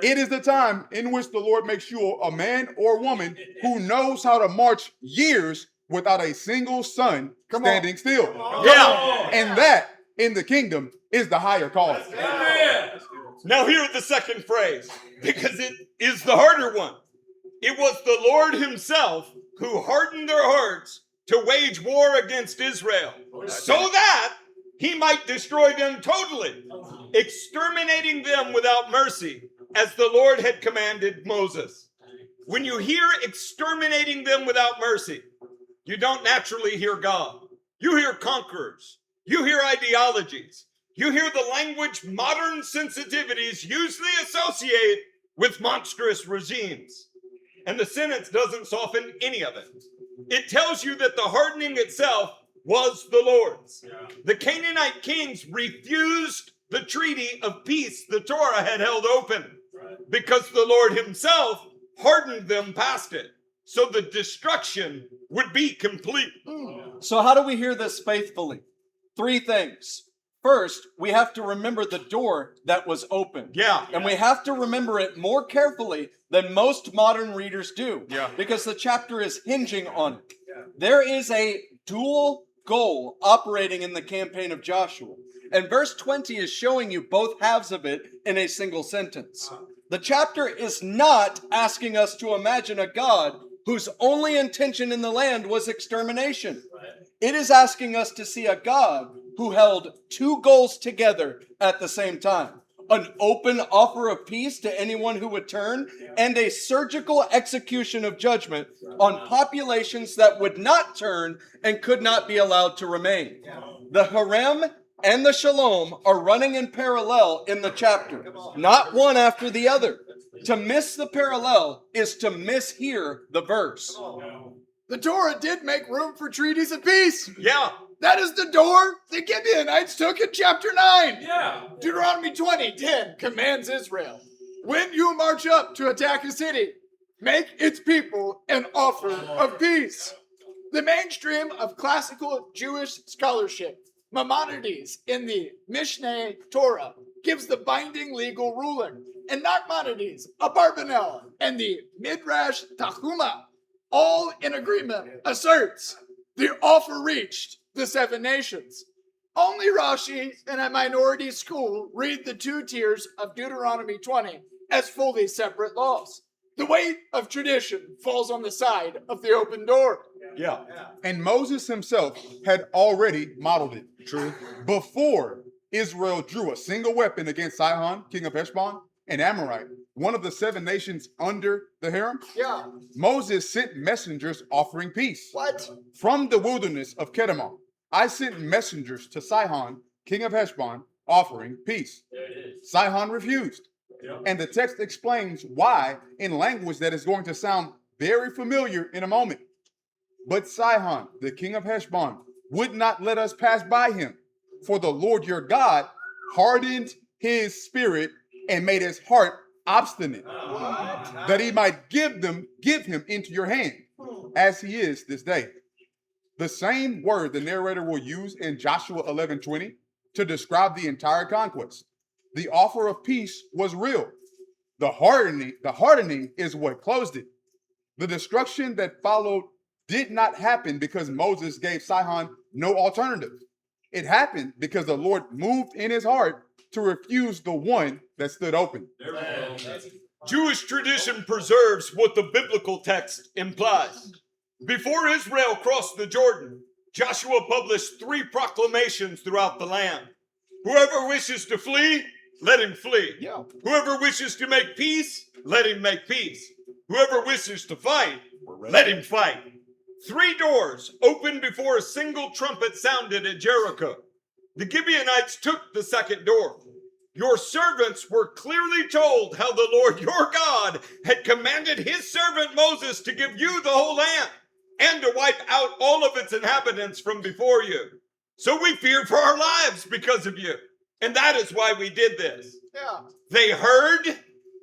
It is the time in which the Lord makes you a man or woman who knows how to march years without a single sun standing still.
Yeah.
And that in the kingdom is the higher cause.
Now hear the second phrase, because it is the harder one. It was the Lord himself who hardened their hearts to wage war against Israel, so that he might destroy them totally, exterminating them without mercy, as the Lord had commanded Moses. When you hear exterminating them without mercy, you don't naturally hear God. You hear conquerors. You hear ideologies. You hear the language modern sensitivities usually associate with monstrous regimes. And the sentence doesn't soften any of it. It tells you that the hardening itself was the Lord's. The Canaanite kings refused the treaty of peace the Torah had held open because the Lord himself hardened them past it. So the destruction would be complete.
So how do we hear this faithfully? 3 things. First, we have to remember the door that was open.
Yeah.
And we have to remember it more carefully than most modern readers do.
Yeah.
Because the chapter is hinging on it. There is a dual goal operating in the campaign of Joshua. And verse 20 is showing you both halves of it in a single sentence. The chapter is not asking us to imagine a God whose only intention in the land was extermination. It is asking us to see a God who held 2 goals together at the same time. An open offer of peace to anyone who would turn, and a surgical execution of judgment on populations that would not turn and could not be allowed to remain. The harem and the shalom are running in parallel in the chapter, not one after the other. To miss the parallel is to mishear the verse.
The Torah did make room for treaties of peace.
Yeah.
That is the door the Gibeonites took in chapter 9. Yeah. Deuteronomy 20:10 commands Israel, when you march up to attack a city, make its people an offer of peace. The mainstream of classical Jewish scholarship, Maimonides in the Mishneh Torah, gives the binding legal ruling, and Nachmanides, Abarbanel, and the Midrash Tanhuma, all in agreement, asserts the offer reached the 7 nations. Only Rashi and a minority school read the 2 tiers of Deuteronomy 20 as fully separate laws. The weight of tradition falls on the side of the open door.
Yeah.
And Moses himself had already modeled it. True. Before Israel drew a single weapon against Sihon, king of Heshbon, and Amorite, one of the 7 nations under the harem,
Yeah.
Moses sent messengers offering peace.
What?
From the wilderness of Kedemon, I sent messengers to Sihon, king of Heshbon, offering peace. Sihon refused. And the text explains why in language that is going to sound very familiar in a moment. But Sihon, the king of Heshbon, would not let us pass by him, for the Lord your God hardened his spirit and made his heart obstinate, that he might give him into your hand, as he is this day. The same word the narrator will use in Joshua 11:20 to describe the entire conquest. The offer of peace was real. The hardening is what closed it. The destruction that followed did not happen because Moses gave Sihon no alternative. It happened because the Lord moved in his heart to refuse the one that stood open.
Jewish tradition preserves what the biblical text implies. Before Israel crossed the Jordan, Joshua published 3 proclamations throughout the land. Whoever wishes to flee, let him flee.
Yeah.
Whoever wishes to make peace, let him make peace. Whoever wishes to fight, let him fight. 3 doors opened before a single trumpet sounded at Jericho. The Gibeonites took the second door. Your servants were clearly told how the Lord your God had commanded his servant Moses to give you the whole land and to wipe out all of its inhabitants from before you. So we feared for our lives because of you. And that is why we did this.
Yeah.
They heard,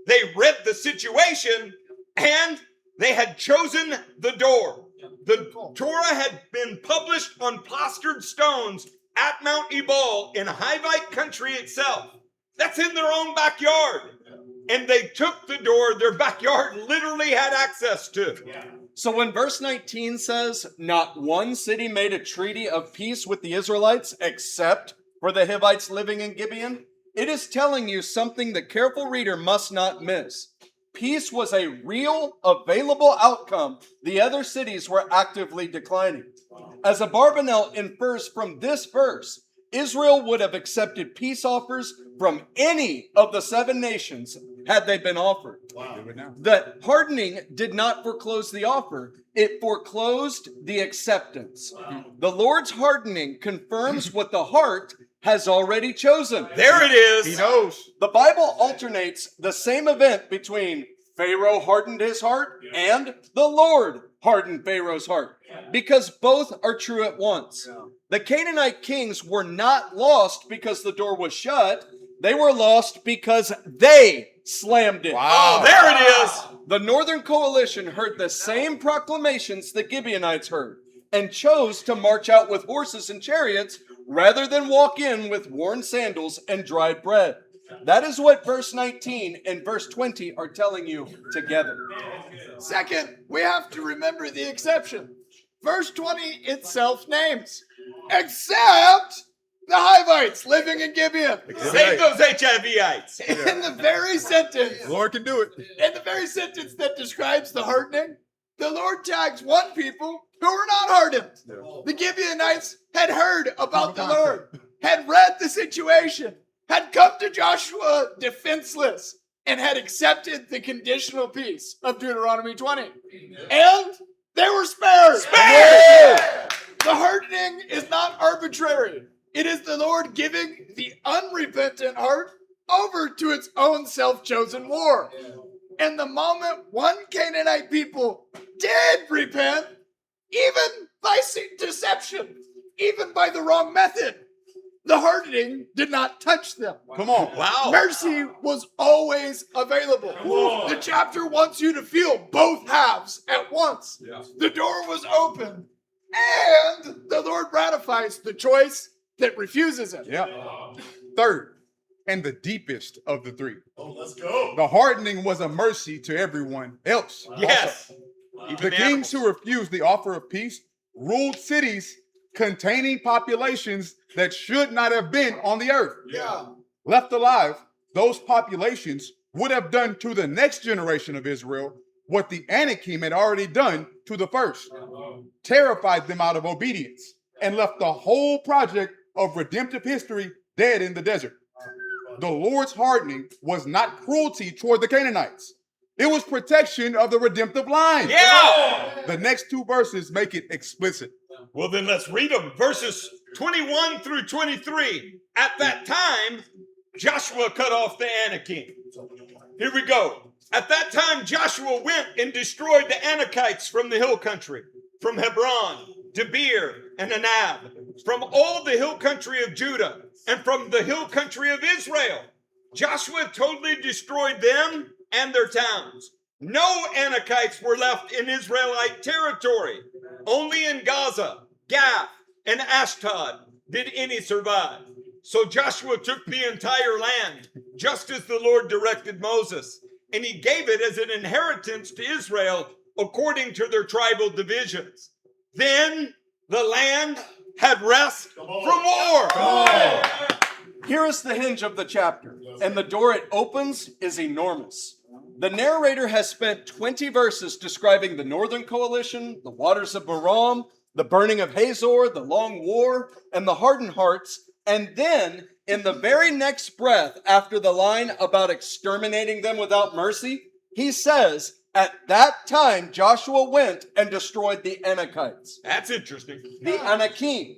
they read the situation, and they had chosen the door. The Torah had been published on plastered stones at Mount Ebal in Hivite country itself. That's in their own backyard. And they took the door their backyard literally had access to.
So when verse 19 says, not one city made a treaty of peace with the Israelites except for the Hivites living in Gibeon, it is telling you something the careful reader must not miss. Peace was a real, available outcome. The other cities were actively declining. As Abarbanel infers from this verse, Israel would have accepted peace offers from any of the 7 nations had they been offered.
Do it now.
The hardening did not foreclose the offer, it foreclosed the acceptance. The Lord's hardening confirms what the heart has already chosen.
There it is.
He knows.
The Bible alternates the same event between Pharaoh hardened his heart and the Lord hardened Pharaoh's heart, because both are true at once. The Canaanite kings were not lost because the door was shut. They were lost because they slammed it.
Oh, there it is.
The Northern Coalition heard the same proclamations the Gibeonites heard and chose to march out with horses and chariots rather than walk in with worn sandals and dried bread. That is what verse 19 and verse 20 are telling you together.
Second, we have to remember the exception. Verse 20 itself names, except the Hivites living in Gibeon.
Save those HIVites.
In the very sentence,
The Lord can do it.
in the very sentence that describes the hardening, the Lord tags one people who were not hardened. The Gibeonites had heard about the Lord, had read the situation, had come to Joshua defenseless, and had accepted the conditional peace of Deuteronomy 20. And they were spared. The hardening is not arbitrary. It is the Lord giving the unrepentant heart over to its own self-chosen war. And the moment one Canaanite people did repent, even by deception, even by the wrong method, the hardening did not touch them.
Come on.
Wow.
Mercy was always available. The chapter wants you to feel both halves at once. The door was open, and the Lord ratifies the choice that refuses it.
Yeah. Third, and the deepest of the three. Let's go. The hardening was a mercy to everyone else.
Yes.
The kings who refused the offer of peace ruled cities containing populations that should not have been on the earth.
Yeah.
Left alive, those populations would have done to the next generation of Israel what the Anakim had already done to the first, terrified them out of obedience, and left the whole project of redemptive history dead in the desert. The Lord's hardening was not cruelty toward the Canaanites. It was protection of the redemptive line.
Yeah.
The next 2 verses make it explicit.
Well, then let's read them. Verses 21 through 23. At that time, Joshua cut off the Anakim. Here we go. At that time, Joshua went and destroyed the Anakites from the hill country, from Hebron, Debir, and Anab, from all the hill country of Judah, and from the hill country of Israel. Joshua totally destroyed them and their towns. No Anakites were left in Israelite territory. Only in Gaza, Gath, and Ashdod did any survive. So Joshua took the entire land, just as the Lord directed Moses, and he gave it as an inheritance to Israel according to their tribal divisions. Then the land had rest from war.
Here is the hinge of the chapter, and the door it opens is enormous. The narrator has spent 20 verses describing the Northern Coalition, the waters of Merom, the burning of Hazor, the long war, and the hardened hearts. And then, in the very next breath, after the line about exterminating them without mercy, he says, at that time Joshua went and destroyed the Anakites.
That's interesting.
The Anakim.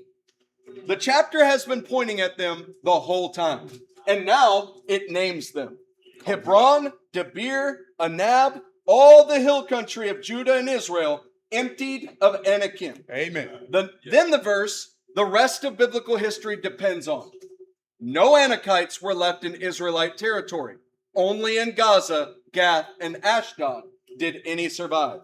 The chapter has been pointing at them the whole time, and now it names them. Hebron, Debir, Anab, all the hill country of Judah and Israel emptied of Anakim.
Amen.
Then the verse, the rest of biblical history depends on. No Anakites were left in Israelite territory. Only in Gaza, Gath, and Ashdod did any survive.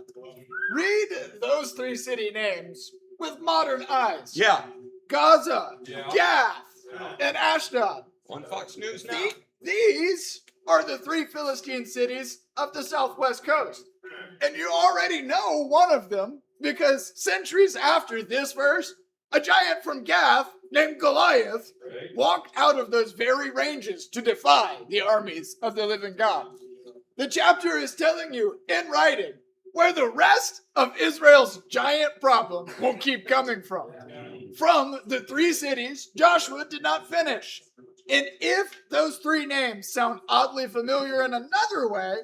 Read those 3 city names with modern eyes.
Yeah.
Gaza, Gath, and Ashdod.
On Fox News now.
These are the three Philistine cities of the southwest coast. And you already know one of them because centuries after this verse, a giant from Gath named Goliath walked out of those very ranges to defy the armies of the living God. The chapter is telling you in writing where the rest of Israel's giant problem will keep coming from. From the three cities Joshua did not finish. And if those three names sound oddly familiar in another way,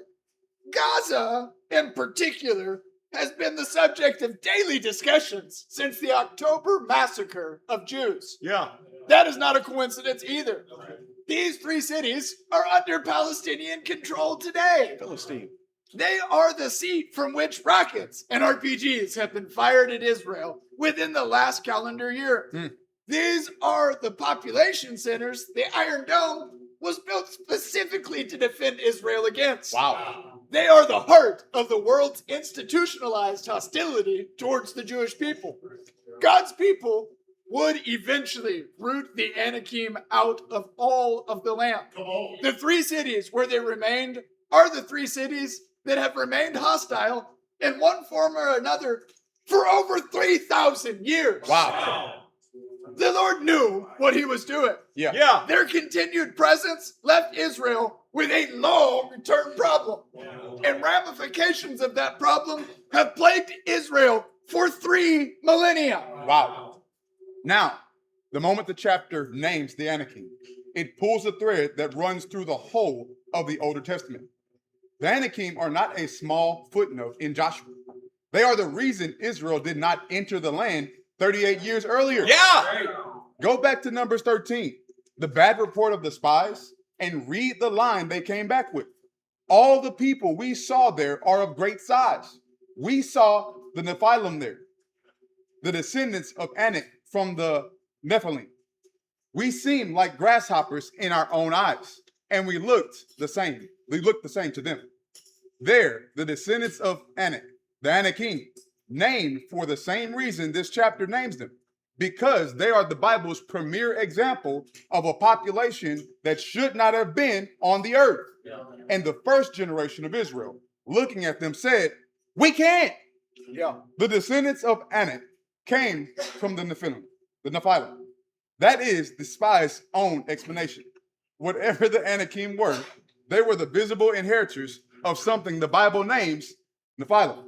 Gaza in particular has been the subject of daily discussions since the October massacre of Jews.
Yeah.
That is not a coincidence either. These three cities are under Palestinian control today.
Philistine.
They are the seat from which rockets and RPGs have been fired at Israel within the last calendar year. These are the population centers the Iron Dome was built specifically to defend Israel against.
Wow.
They are the heart of the world's institutionalized hostility towards the Jewish people. God's people would eventually root the Anakim out of all of the land. The three cities where they remained are the three cities that have remained hostile in one form or another for over 3,000 years.
Wow.
The Lord knew what he was doing.
Yeah.
Their continued presence left Israel with a long-term problem. And ramifications of that problem have plagued Israel for 3 millennia.
Wow. Now, the moment the chapter names the Anakim, it pulls a thread that runs through the whole of the Old Testament. The Anakim are not a small footnote in Joshua. They are the reason Israel did not enter the land 38 years earlier.
Yeah.
Go back to Numbers 13, the bad report of the spies, and read the line they came back with. All the people we saw there are of great size. We saw the Nephilim there, the descendants of Anak from the Nephilim. We seemed like grasshoppers in our own eyes, and we looked the same. We looked the same to them. There, the descendants of Anak, the Anakim, named for the same reason this chapter names them, because they are the Bible's premier example of a population that should not have been on the earth. And the first generation of Israel, looking at them, said, "We can't." The descendants of Anak came from the Nephilim. That is the spies' own explanation. Whatever the Anakim were, they were the visible inheritors of something the Bible names Nephilim.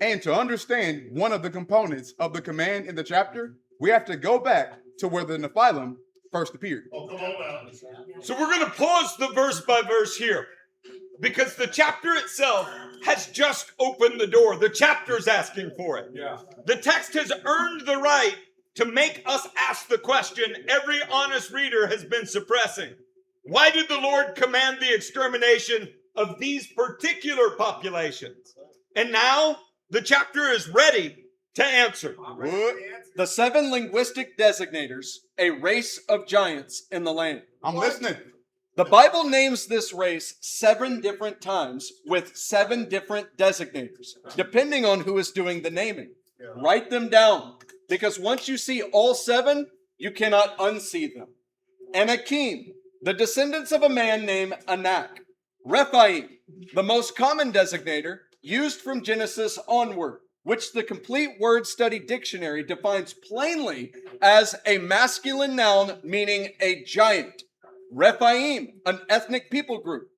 And to understand one of the components of the command in the chapter, we have to go back to where the Nephilim first appeared.
So we're going to pause the verse by verse here because the chapter itself has just opened the door. The chapter's asking for it. The text has earned the right to make us ask the question every honest reader has been suppressing. Why did the Lord command the extermination of these particular populations? And now the chapter is ready to answer.
What?
The 7 linguistic designators, a race of giants in the land.
I'm listening.
The Bible names this race 7 different times with 7 different designators, depending on who is doing the naming. Write them down, because once you see all 7, you cannot unsee them. Anakim, the descendants of a man named Anak. Rephaim, the most common designator, used from Genesis onward, which the Complete Word Study Dictionary defines plainly as a masculine noun meaning a giant. Rephaim, an ethnic people group.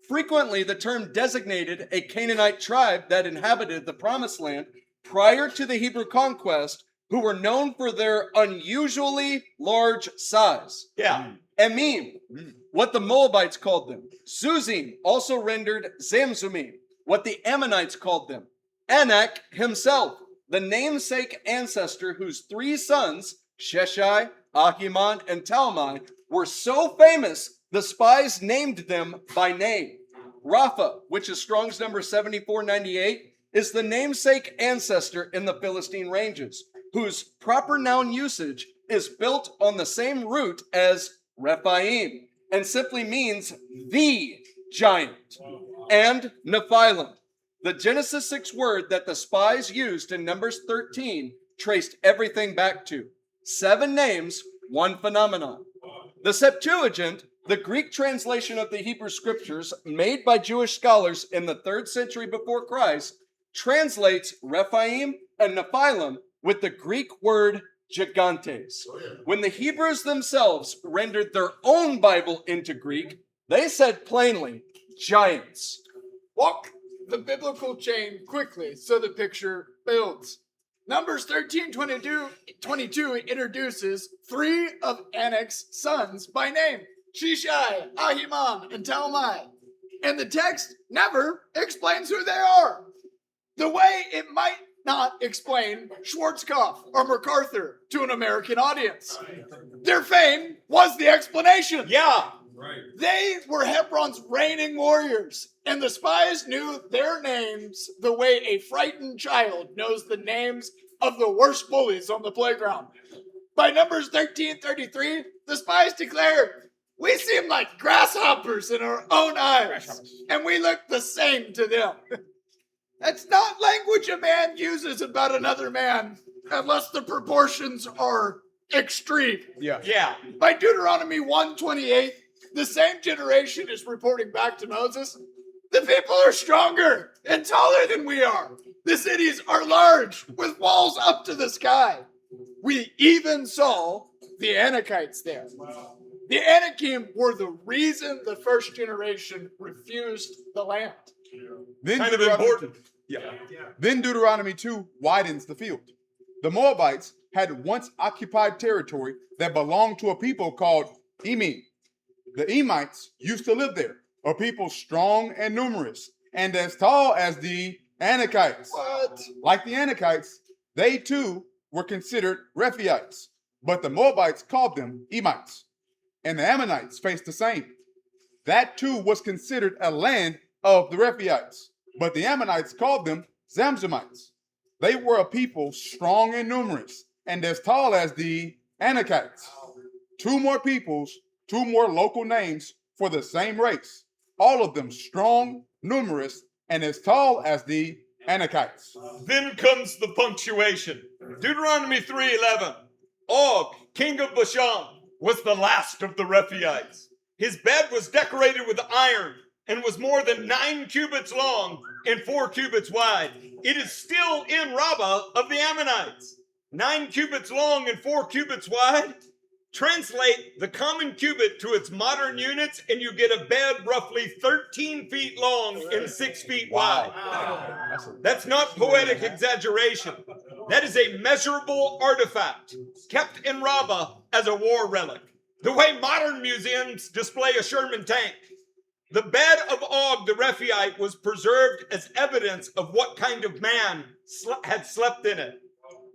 Frequently, the term designated a Canaanite tribe that inhabited the Promised Land prior to the Hebrew conquest, who were known for their unusually large size.
Yeah.
Emim, what the Moabites called them. Zuzim, also rendered Zamzumim, what the Ammonites called them. Anak himself, the namesake ancestor whose 3 sons, Sheshai, Ahiman, and Talmai, were so famous the spies named them by name. Rapha, which is Strong's number 7498, is the namesake ancestor in the Philistine ranges, whose proper noun usage is built on the same root as Rephaim, and simply means the giant. And Nephilim, the Genesis 6 word that the spies used in Numbers 13, traced everything back to. 7 names, 1 phenomenon. The Septuagint The Greek translation of the Hebrew scriptures, made by Jewish scholars in the 3rd century before Christ, translates Rephaim and Nephilim with the Greek word gigantes. When the Hebrews themselves rendered their own Bible into Greek, they said plainly, giants.
Walk the biblical chain quickly so the picture builds. Numbers 13:22 introduces 3 of Anak's sons by name, Shishai, Ahiman, and Talmai. And the text never explains who they are. The way it might not explain Schwarzkopf or MacArthur to an American audience. Their fame was the explanation.
Yeah.
They were Hebron's reigning warriors, and the spies knew their names the way a frightened child knows the names of the worst bullies on the playground. By Numbers 13:33, the spies declared, "We seem like grasshoppers in our own eyes, and we look the same to them." That's not language a man uses about another man, unless the proportions are extreme.
Yeah.
By Deuteronomy 1:28, the same generation is reporting back to Moses, "The people are stronger and taller than we are. The cities are large, with walls up to the sky. We even saw the Anakites there." The Anakim were the reason the first generation refused the land.
Then
Kind of
Deuteronomy-
important. Yeah.
Then Deuteronomy 2 widens the field. The Moabites had once occupied territory that belonged to a people called Emim. The Emites used to live there, a people strong and numerous, and as tall as the Anakites.
What?
Like the Anakites, they too were considered Rephaites, but the Moabites called them Emites, and the Ammonites faced the same. That too was considered a land of the Rephaites, but the Ammonites called them Zamzumites. They were a people strong and numerous, and as tall as the Anakites. 2 more peoples, 2 more local names for the same race, all of them strong, numerous, and as tall as the Anakites.
Then comes the punctuation. Deuteronomy 3:11. Og, king of Bashan, was the last of the Rephaites. His bed was decorated with iron and was more than 9 cubits long and 4 cubits wide. It is still in Rabbah of the Ammonites. 9 cubits long and 4 cubits wide. Translate the common cubit to its modern units, and you get a bed roughly 13 feet long and 6 feet wide. That's not poetic exaggeration. That is a measurable artifact kept in Rabbah as a war relic. The way modern museums display a Sherman tank. The bed of Og the Rephaite was preserved as evidence of what kind of man had slept in it.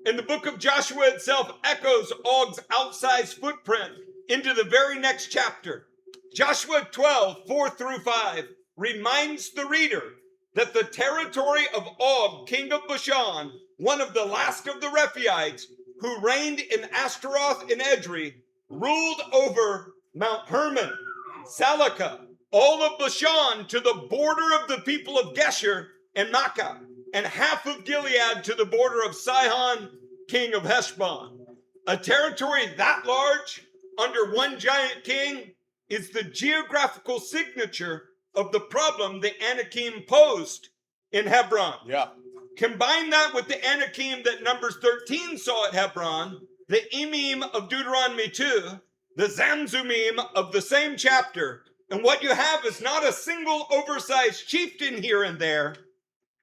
And the book of Joshua itself echoes Og's outsized footprint into the very next chapter. Joshua 12:4-5 reminds the reader that the territory of Og, king of Bashan, one of the last of the Rephaites, who reigned in Ashtaroth and Edrei, ruled over Mount Hermon, Salakah, all of Bashan to the border of the people of Gesher and Makkah, and half of Gilead to the border of Sihon, king of Heshbon. A territory that large under one giant king is the geographical signature of the problem the Anakim posed in Hebron.
Yeah.
Combine that with the Anakim that Numbers 13 saw at Hebron, the Emim of Deuteronomy 2, the Zamzumim of the same chapter, and what you have is not a single oversized chieftain here and there.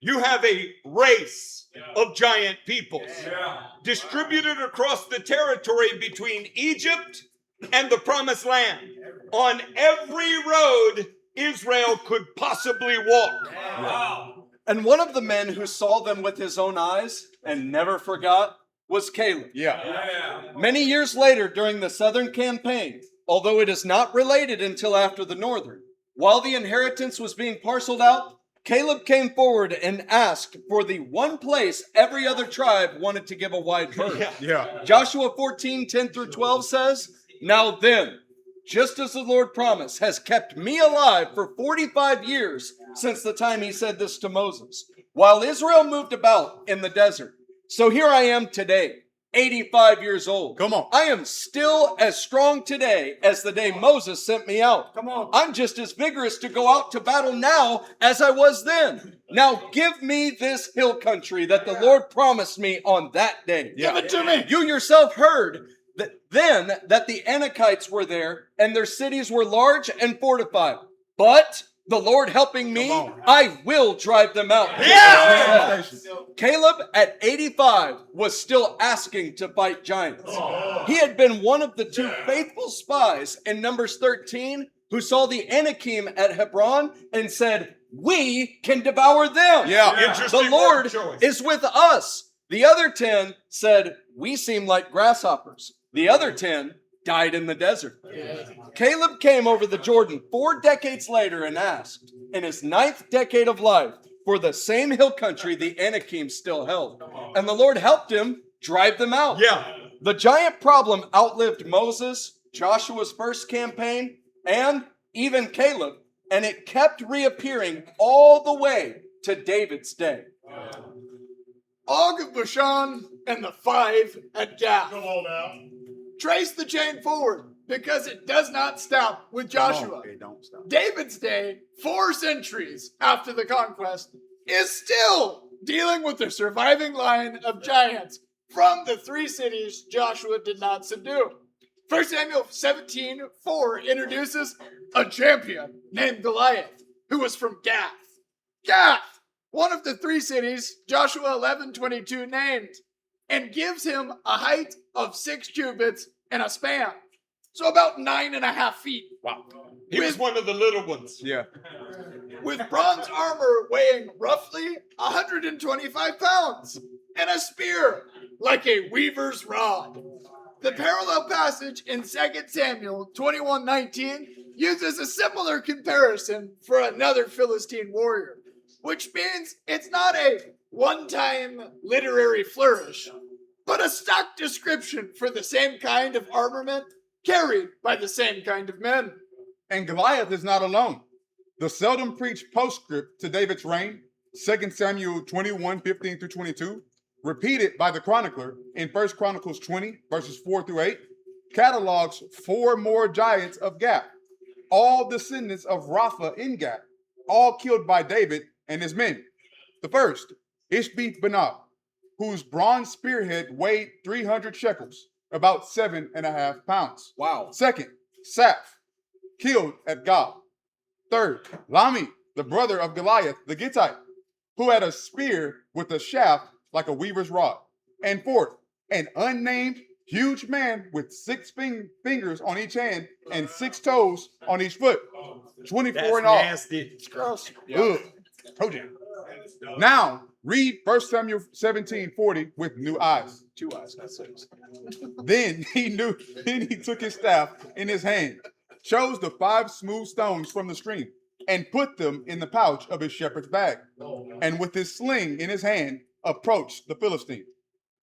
You have a race of giant peoples distributed across the territory between Egypt and the Promised Land. On every road Israel could possibly walk.
And one of the men who saw them with his own eyes and never forgot was Caleb.
Yeah.
Many years later, during the Southern Campaign, although it is not related until after the Northern, while the inheritance was being parceled out, Caleb came forward and asked for the one place every other tribe wanted to give a wide berth.
Yeah.
Joshua 14:10-12 says, "Now then, just as the Lord promised, has kept me alive for 45 years since the time he said this to Moses, while Israel moved about in the desert. So here I am today, 85 years old.
Come on.
I am still as strong today as the day Moses sent me out.
Come on.
I'm just as vigorous to go out to battle now as I was then. Now give me this hill country that the Lord promised me on that day.
Give it to me.
You yourself heard that then that the Anakites were there and their cities were large and fortified. But the Lord helping me,
Come on.
I will drive them out.
Yeah!
Caleb at 85 was still asking to fight giants. He had been one of the two faithful spies in Numbers 13 who saw the Anakim at Hebron and said, we can devour them.
Yeah.
Interesting
The Lord
word choice.
is with us. The other 10 said, we seem like grasshoppers. The other 10 died in the desert. Caleb came over the Jordan 4 decades later and asked, in his 9th decade of life, for the same hill country the Anakim still held. And the Lord helped him drive them out.
Yeah.
The giant problem outlived Moses, Joshua's first campaign, and even Caleb, and it kept reappearing all the way to David's day.
Og of Bashan and the 5 at Gath. Trace the chain forward because it does not stop with Joshua.
Okay, don't stop.
David's day, 4 centuries after the conquest, is still dealing with the surviving line of giants from the 3 cities Joshua did not subdue. 1 Samuel 17:4 introduces a champion named Goliath, who was from Gath. Gath, one of the 3 cities Joshua 11:22 named, and gives him a height of 6 cubits and a span. So about 9.5 feet.
Wow. He was one of the little ones.
Yeah.
With bronze armor weighing roughly 125 pounds and a spear like a weaver's rod. The parallel passage in 2 Samuel 21:19 uses a similar comparison for another Philistine warrior, which means it's not a one-time literary flourish, but a stock description for the same kind of armament carried by the same kind of men.
And Goliath is not alone. The seldom preached postscript to David's reign, 2 Samuel 21:15 through 22, repeated by the chronicler in 1 Chronicles 20, verses 4 through 8, catalogs 4 more giants of Gath, all descendants of Rapha in Gath, all killed by David and his men. The first, Ishbi-Benob, whose bronze spearhead weighed 300 shekels, about 7.5 pounds.
Wow.
Second, Saph, killed at Gob. Third, Lami, the brother of Goliath the Gittite, who had a spear with a shaft like a weaver's rod. And fourth, an unnamed huge man with 6 fingers on each hand and 6 toes on each foot. 24
That's
in all.
nasty.
It's gross.
Ugh. Told you. Now, read 1 Samuel 17:40 with new eyes.
2 eyes, not 6.
Then he took his staff in his hand, chose the 5 smooth stones from the stream, and put them in the pouch of his shepherd's bag. And with his sling in his hand, approached the Philistine.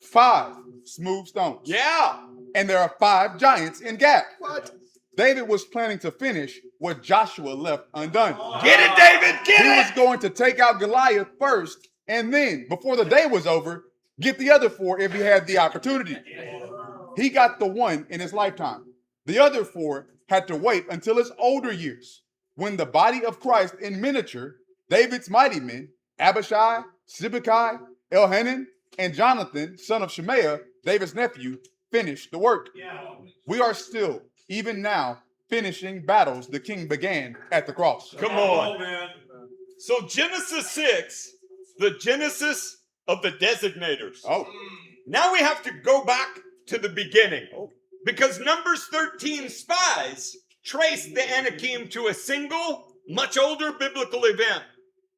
5 smooth stones.
Yeah.
And there are 5 giants in Gath.
What?
David was planning to finish what Joshua left undone.
Get it, David.
He
Get
was
it.
going to take out Goliath first, and then, before the day was over, get the other 4 if he had the opportunity. He got the one in his lifetime. The other 4 had to wait until his older years, when the body of Christ in miniature, David's mighty men, Abishai, Sibbecai, Elhanan, and Jonathan, son of Shemaiah, David's nephew, finished the work. We are still, even now, finishing battles the king began at the cross.
Come on. So Genesis 6, the Genesis of the designators.
Oh,
Now we have to go back to the beginning. Because Numbers 13 spies traced the Anakim to a single, much older biblical event.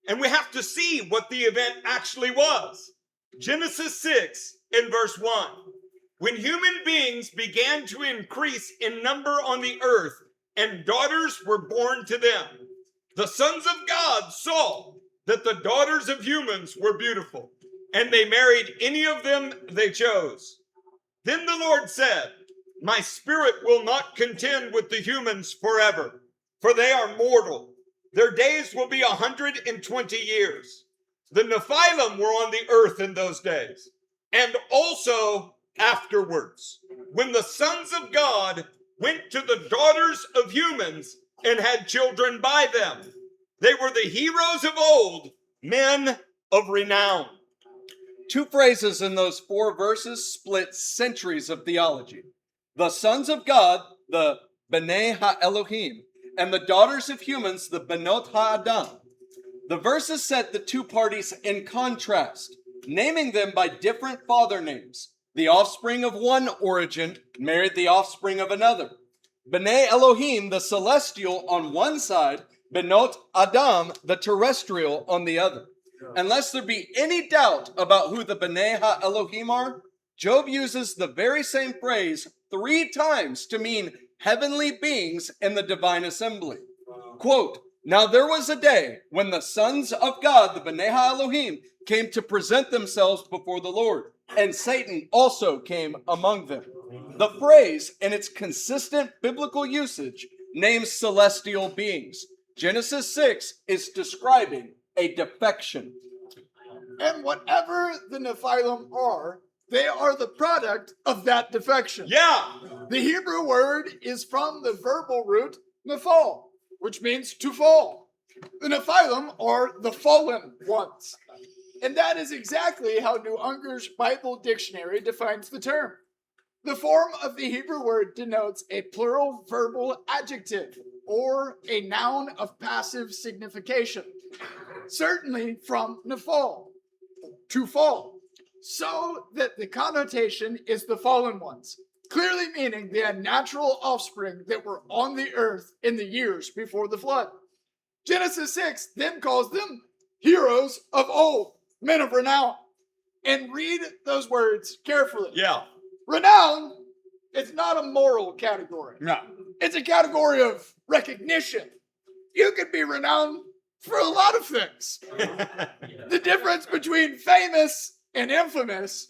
And we have to see what the event actually was. Genesis 6 in verse 1. When human beings began to increase in number on the earth, and daughters were born to them, the sons of God saw that the daughters of humans were beautiful, and they married any of them they chose. Then the Lord said, my spirit will not contend with the humans forever, for they are mortal. Their days will be 120 years. The Nephilim were on the earth in those days, and also afterwards, when the sons of God went to the daughters of humans and had children by them. They were the heroes of old, men of renown.
Two phrases in those 4 verses split centuries of theology. The sons of God, the B'nai Ha-Elohim, and the daughters of humans, the Benot Ha-Adam. The verses set the two parties in contrast, naming them by different father names. The offspring of one origin married the offspring of another. B'nai Elohim, the celestial, on one side, Benot Adam, the terrestrial, on the other. Unless there be any doubt about who the B'nai Ha-Elohim are, Job uses the very same phrase 3 times to mean heavenly beings in the divine assembly. Quote, now there was a day when the sons of God, the B'nai Ha-Elohim, came to present themselves before the Lord, and Satan also came among them. The phrase, in its consistent biblical usage, names celestial beings. Genesis 6 is describing a defection.
And whatever the Nephilim are, they are the product of that defection.
Yeah,
The Hebrew word is from the verbal root nephal, which means to fall. The Nephilim are the fallen ones. And that is exactly how New Unger's Bible Dictionary defines the term. The form of the Hebrew word denotes a plural verbal adjective or a noun of passive signification. Certainly from nephal, to fall, so that the connotation is the fallen ones, clearly meaning the unnatural offspring that were on the earth in the years before the flood. Genesis 6 then calls them heroes of old, men of renown. And read those words carefully.
yeah.
Renown is not a moral category.
No.
It's a category of recognition. You could be renowned for a lot of things. The difference between famous and infamous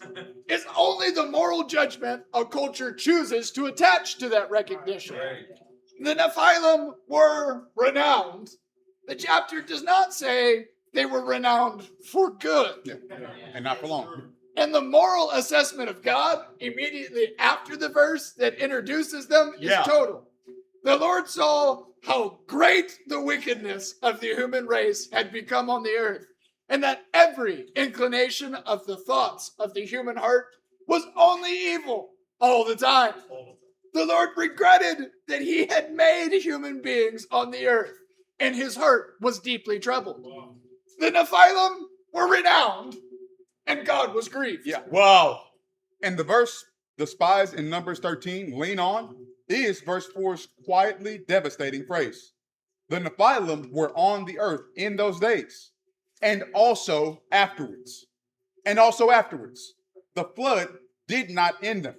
is only the moral judgment a culture chooses to attach to that recognition. The Nephilim were renowned. The chapter does not say they were renowned for good.
Yeah. And not for long.
And the moral assessment of God immediately after the verse that introduces them is
Yeah.
total. The Lord saw how great the wickedness of the human race had become on the earth, and that every inclination of the thoughts of the human heart was only evil all the time. The Lord regretted that he had made human beings on the earth, and his heart was deeply troubled. The Nephilim were renowned, and God was grieved.
Yeah.
Wow.
And the verse the spies in Numbers 13 lean on is verse 4's quietly devastating phrase. The Nephilim were on the earth in those days, and also afterwards. And also afterwards. The flood did not end them.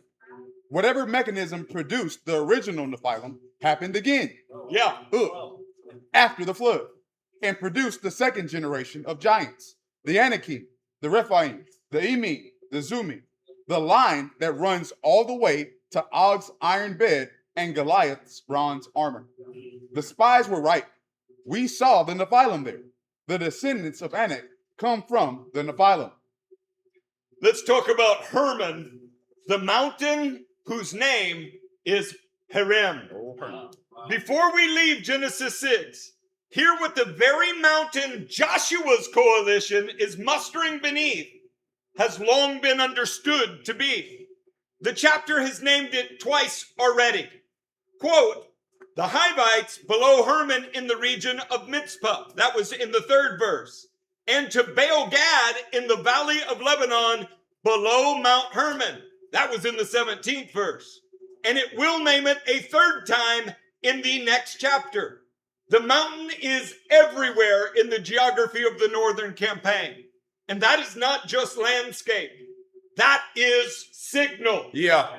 Whatever mechanism produced the original Nephilim happened again.
Yeah.
After the flood, and produced the second generation of giants, the Anakim, the Rephaim, the Emim, the Zumi, the line that runs all the way to Og's iron bed and Goliath's bronze armor. The spies were right. We saw the Nephilim there. The descendants of Anak come from the Nephilim.
Let's talk about Hermon, the mountain whose name is Herem. Before we leave Genesis 6, hear what the very mountain Joshua's coalition is mustering beneath has long been understood to be. The chapter has named it twice already. Quote, the Hivites below Hermon in the region of Mitzpah. That was in the 3rd verse. And to Baal Gad in the valley of Lebanon below Mount Hermon. That was in the 17th verse. And it will name it a 3rd time in the next chapter. The mountain is everywhere in the geography of the northern campaign. And that is not just landscape. That is signal.
Yeah.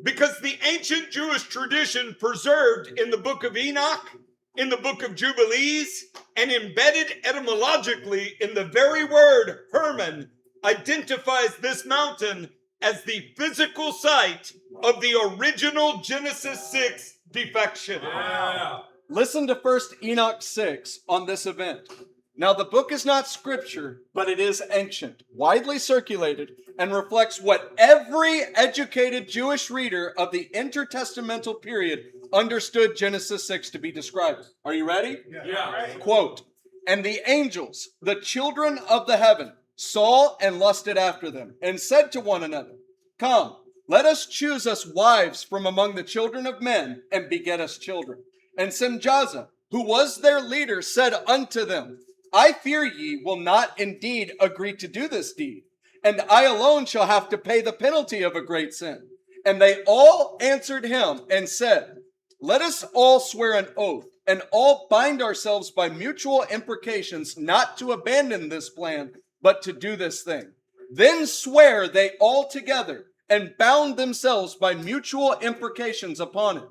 Because the ancient Jewish tradition preserved in the book of Enoch, in the book of Jubilees, and embedded etymologically in the very word Hermon identifies this mountain as the physical site of the original Genesis 6 defection.
Listen to 1 Enoch 6 on this event. Now, the book is not scripture, but it is ancient, widely circulated, and reflects what every educated Jewish reader of the intertestamental period understood Genesis 6 to be describing. Are you ready?
Yeah.
Quote, "And the angels, the children of the heaven, saw and lusted after them, and said to one another, Come, let us choose us wives from among the children of men, and beget us children. And Semjaza, who was their leader, said unto them, I fear ye will not indeed agree to do this deed, and I alone shall have to pay the penalty of a great sin. And they all answered him and said, Let us all swear an oath, and all bind ourselves by mutual imprecations not to abandon this plan, but to do this thing. Then swear they all together, and bound themselves by mutual imprecations upon it.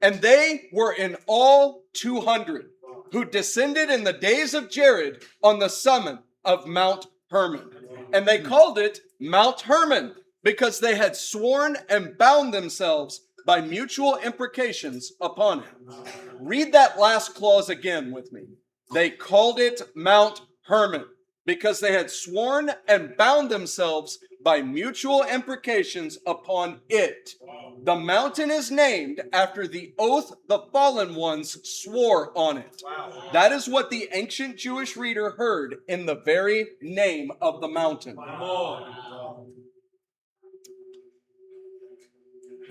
And they were in all 200, who descended in the days of Jared on the summit of Mount Hermon. And they called it Mount Hermon, because they had sworn and bound themselves by mutual imprecations upon it. Read that last clause again with me. They called it Mount Hermon, because they had sworn and bound themselves by mutual imprecations upon it. The mountain is named after the oath the fallen ones swore on it. That is what the ancient Jewish reader heard in the very name of the mountain.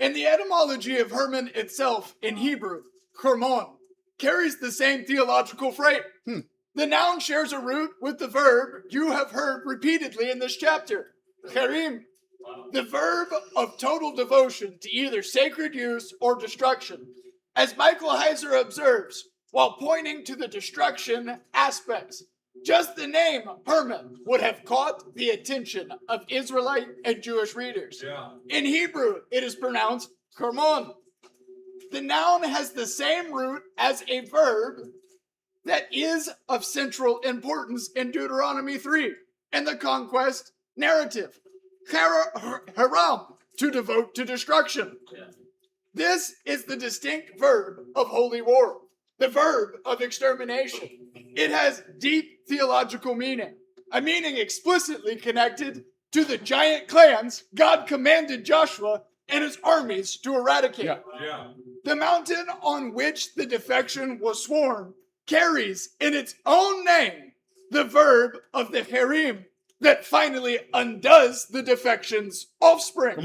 And the etymology of Hermon itself in Hebrew, Hermon, carries the same theological freight. The noun shares a root with the verb you have heard repeatedly in this chapter, cherim, the verb of total devotion to either sacred use or destruction. As Michael Heiser observes, while pointing to the destruction aspects, just the name Hermon would have caught the attention of Israelite and Jewish readers. In Hebrew, it is pronounced Hermon. The noun has the same root as a verb that is of central importance in Deuteronomy 3 and the conquest narrative. Haram, to devote to destruction. This is the distinct verb of holy war, the verb of extermination. It has deep theological meaning, a meaning explicitly connected to the giant clans God commanded Joshua and his armies to eradicate. The mountain on which the defection was sworn carries in its own name the verb of the Harim that finally undoes the defection's offspring.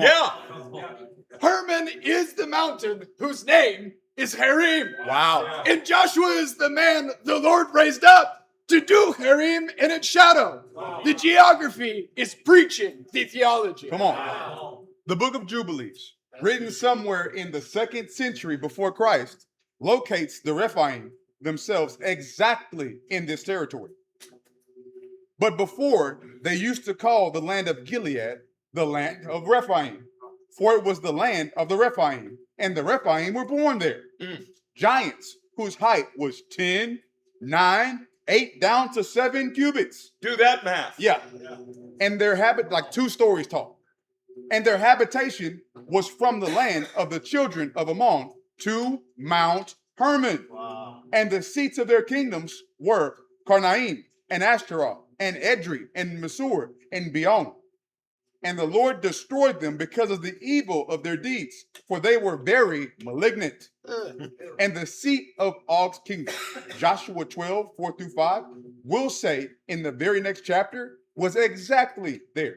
Hermon is the mountain whose name is Harim.
Wow.
And Joshua is the man the Lord raised up to do Harim in its shadow. The geography is preaching the theology.
Come on. The book of Jubilees, written somewhere in the 2nd century before Christ, locates the Rephaim themselves exactly in this territory. But before, they used to call the land of Gilead the land of Rephaim, for it was the land of the Rephaim, and the Rephaim were born there. Giants whose height was 10, 9, 8 down to 7 cubits.
Do that math.
Yeah. And their like 2 stories tall. And their habitation was from the land of the children of Ammon to Mount Hermon. And the seats of their kingdoms were Karnaim and Ashtaroth and Edrei and Mesur and Beon. And the Lord destroyed them because of the evil of their deeds, for they were very malignant. And the seat of Og's kingdom, Joshua 12, 4-5, will say in the very next chapter, was exactly there.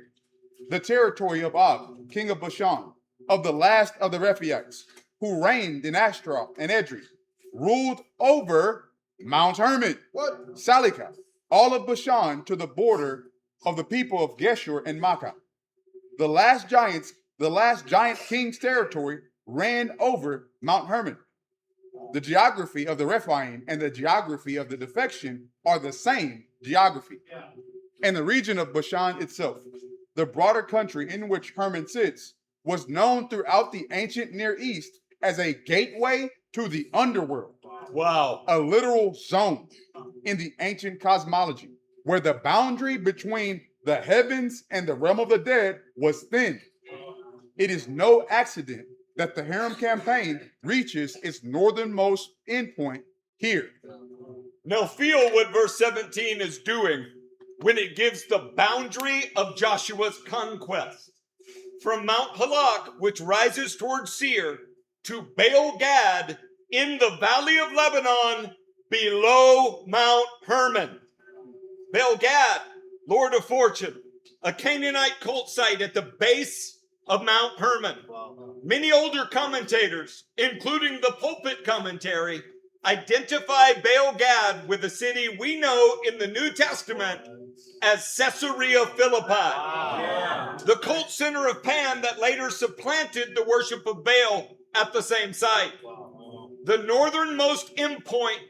The territory of Og, king of Bashan, of the last of the Rephaites, who reigned in Ashtaroth and Edrei, ruled over Mount Hermon, Salika, all of Bashan to the border of the people of Geshur and Makkah. The last giant king's territory ran over Mount Hermon. The geography of the Rephaim and the geography of the defection are the same geography. And the region of Bashan itself, the broader country in which Hermon sits, was known throughout the ancient Near East as a gateway to the underworld.
Wow.
A literal zone in the ancient cosmology where the boundary between the heavens and the realm of the dead was thin. It is no accident that the Harem campaign reaches its northernmost endpoint here.
Now feel what verse 17 is doing when it gives the boundary of Joshua's conquest. From Mount Halak, which rises toward Seir, to Baal Gad in the valley of Lebanon below Mount Hermon. Baal Gad, Lord of Fortune, a Canaanite cult site at the base of Mount Hermon. Many older commentators, including the pulpit commentary, identify Baal Gad with the city we know in the New Testament as Caesarea Philippi, the cult center of Pan that later supplanted the worship of Baal at the same site. The northernmost endpoint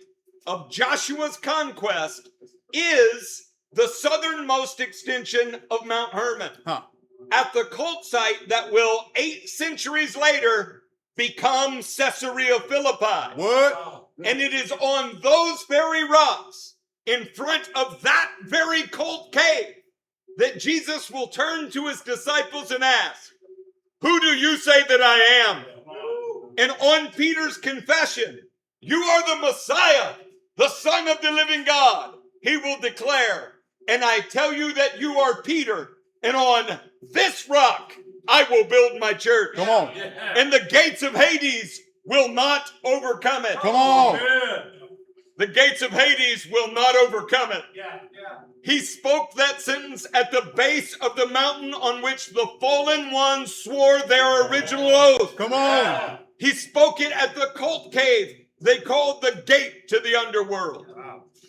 of Joshua's conquest is the southernmost extension of Mount Hermon, at the cult site that will 8 centuries later become Caesarea Philippi.
What?
And it is on those very rocks, in front of that very cult cave, that Jesus will turn to his disciples and ask, "Who do you say that I am?" And on Peter's confession, "You are the Messiah, the Son of the living God," he will declare, "And I tell you that you are Peter, and on this rock I will build my church.
Come on.
And the gates of Hades will not overcome it."
Come on.
The gates of Hades will not overcome it. He spoke that sentence at the base of the mountain on which the fallen ones swore their original oath.
Come on.
He spoke it at the cult cave they called the gate to the underworld.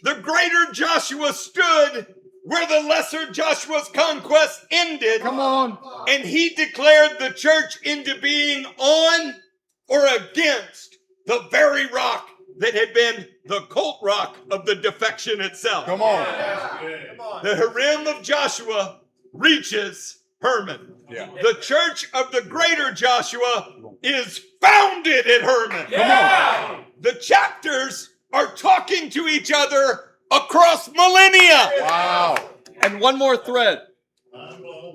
The greater Joshua stood where the lesser Joshua's conquest ended.
Come on.
And he declared the church into being on or against the very rock that had been the cult rock of the defection itself.
Come on.
The harem of Joshua reaches Hermon.
Yeah.
The church of the greater Joshua is founded at Hermon.
Come on.
The chapters are talking to each other across millennia.
Wow.
And one more thread.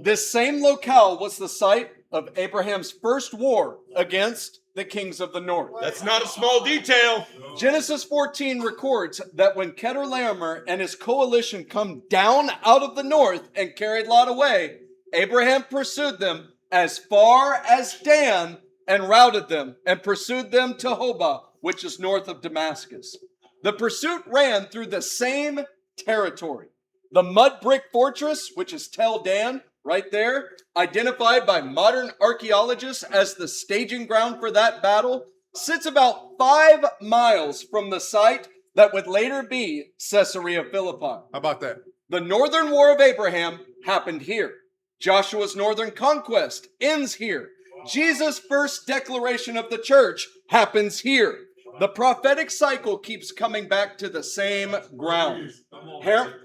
This same locale was the site of Abraham's first war against the kings of the north.
That's not a small detail.
Genesis 14 records that when Chedorlaomer and his coalition come down out of the north and carried Lot away, Abraham pursued them as far as Dan and routed them and pursued them to Hobah, which is north of Damascus. The pursuit ran through the same territory. The mud brick fortress, which is Tel Dan, right there, identified by modern archaeologists as the staging ground for that battle, sits about 5 miles from the site that would later be Caesarea Philippi.
How about that?
The Northern War of Abraham happened here. Joshua's northern conquest ends here. Jesus' first declaration of the church happens here. The prophetic cycle keeps coming back to the same ground.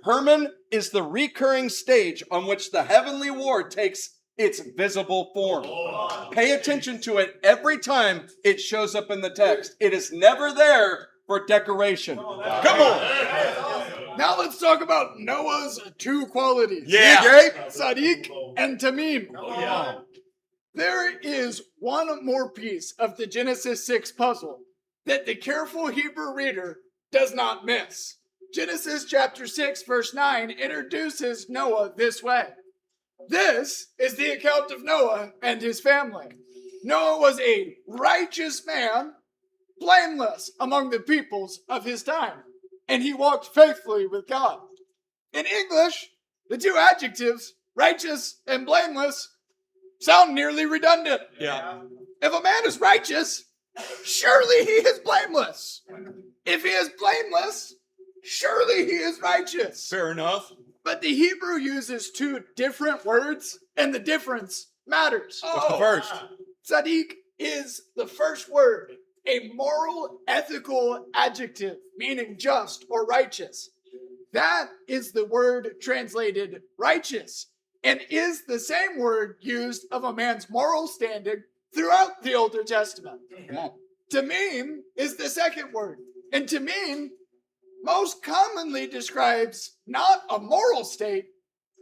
Hermon is the recurring stage on which the heavenly war takes its visible form. Pay attention to it every time it shows up in the text. It is never there for decoration.
Come on.
Now let's talk about Noah's 2 qualities.
Yeah.
Sadiq and Tamim. There is one more piece of the Genesis 6 puzzle that the careful Hebrew reader does not miss. Genesis chapter 6 verse 9 introduces Noah this way. This is the account of Noah and his family. Noah was a righteous man, blameless among the peoples of his time, and he walked faithfully with God. In English, the 2 adjectives, righteous and blameless, sound nearly redundant.
Yeah.
If a man is righteous, surely he is blameless. If he is blameless, surely he is righteous.
Fair enough.
But the Hebrew uses 2 different words, and the difference matters.
What's the first?
Sadiq is the first word, a moral, ethical adjective, meaning just or righteous. That is the word translated righteous, and is the same word used of a man's moral standing throughout the Older Testament.
Come on.
Tamim is the second word, and tamim most commonly describes not a moral state,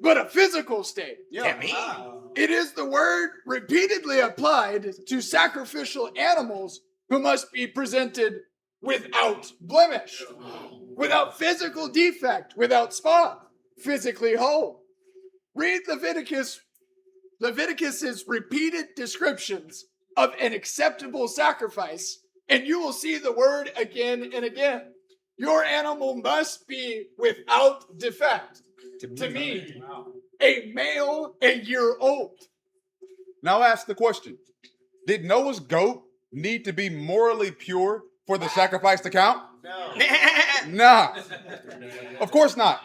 but a physical state. It is the word repeatedly applied to sacrificial animals who must be presented without blemish, without physical defect, without spot, physically whole. Read Leviticus's repeated descriptions of an acceptable sacrifice, and you will see the word again and again. Your animal must be without defect. To me, a male a year old.
Now ask the question, did Noah's goat need to be morally pure for the sacrifice to count? Nah, of course not.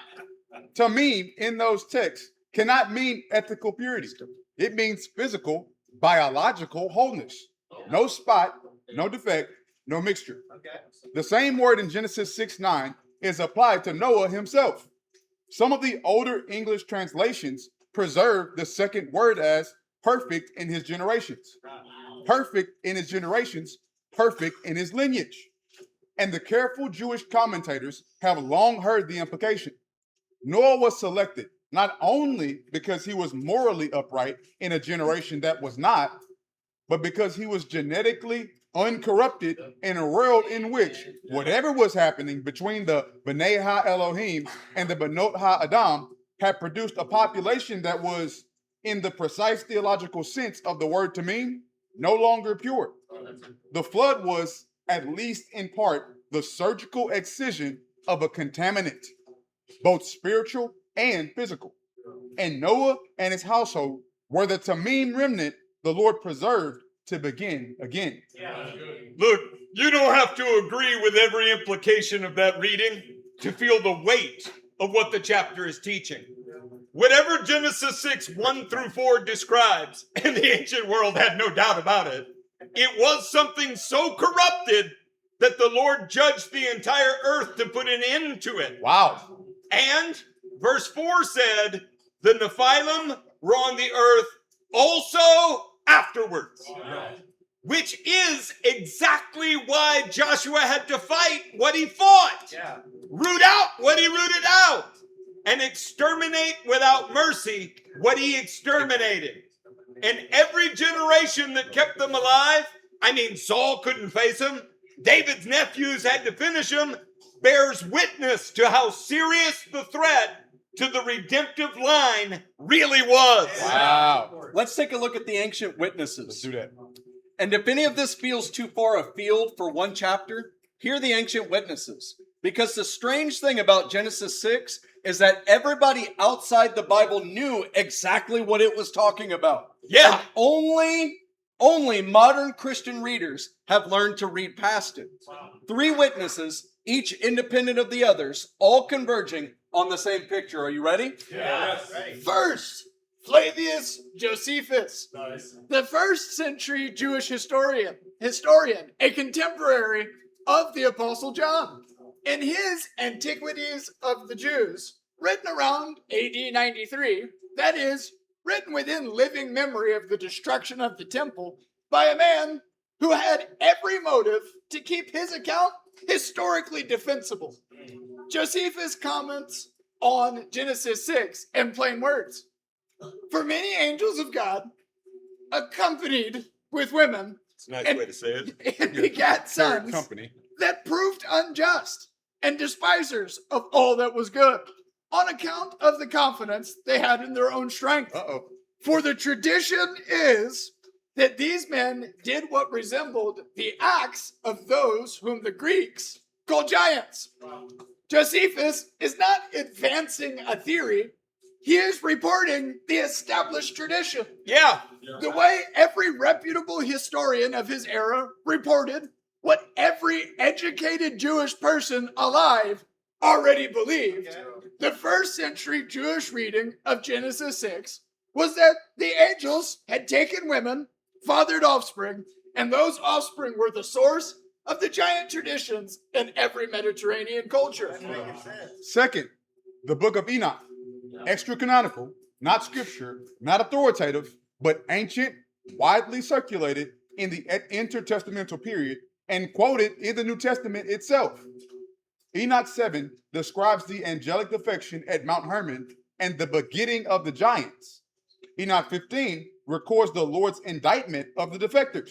Tamim in those texts cannot mean ethical purity. It means physical, biological wholeness. No spot, no defect, no mixture. The same word in Genesis 6:9 is applied to Noah himself. Some of the older English translations preserve the second word as perfect in his generations. Perfect in his generations, perfect in his lineage. And the careful Jewish commentators have long heard the implication. Noah was selected not only because he was morally upright in a generation that was not, but because he was genetically uncorrupted in a world in which whatever was happening between the B'nai Ha-Elohim and the Benot Ha-Adam had produced a population that was, in the precise theological sense of the word tamim, no longer pure. The flood was, at least in part, the surgical excision of a contaminant, both spiritual and physical. And Noah and his household were the tamim remnant the Lord preserved to begin again.
Look, you don't have to agree with every implication of that reading to feel the weight of what the chapter is teaching. Whatever Genesis 6:1-4 describes, and the ancient world had no doubt about it, it was something so corrupted that the Lord judged the entire earth to put an end to it.
Wow.
And verse 4 said, the Nephilim were on the earth also afterwards. Which is exactly why Joshua had to fight what he fought. Root out what he rooted out. And exterminate without mercy what he exterminated. And every generation that kept them alive, I mean, Saul couldn't face him. David's nephews had to finish him. Bears witness to how serious the threat to the redemptive line really was.
Wow.
Let's take a look at the ancient witnesses.
Let's do that.
And if any of this feels too far afield for one chapter, hear the ancient witnesses. Because the strange thing about Genesis 6 is that everybody outside the Bible knew exactly what it was talking about.
Yeah.
And only modern Christian readers have learned to read past it. Three witnesses, each independent of the others, all converging on the same picture. Are you ready?
First, Flavius Josephus, the first century Jewish historian, a contemporary of the Apostle John. In his Antiquities of the Jews, written around AD 93, that is, written within living memory of the destruction of the temple by a man who had every motive to keep his account historically defensible. Josephus comments on Genesis 6 in plain words. For many angels of God, accompanied with women,
It's a nice
and
way to say it.
it begat sons
Company.
that proved unjust and despisers of all that was good, on account of the confidence they had in their own strength.
Uh-oh.
For the tradition is that these men did what resembled the acts of those whom the Greeks call giants. Josephus is not advancing a theory. He is reporting the established tradition.
Yeah.
The way every reputable historian of his era reported what every educated Jewish person alive already believed. The first century Jewish reading of Genesis 6 was that the angels had taken women, fathered offspring, and those offspring were the source of the giant traditions in every Mediterranean culture.
Second, the book of Enoch. Extra canonical, not scripture, not authoritative, but ancient, widely circulated in the intertestamental period and quoted in the New Testament itself. Enoch 7 describes the angelic defection at Mount Hermon and the begetting of the giants. Enoch 15 records the Lord's indictment of the defectors.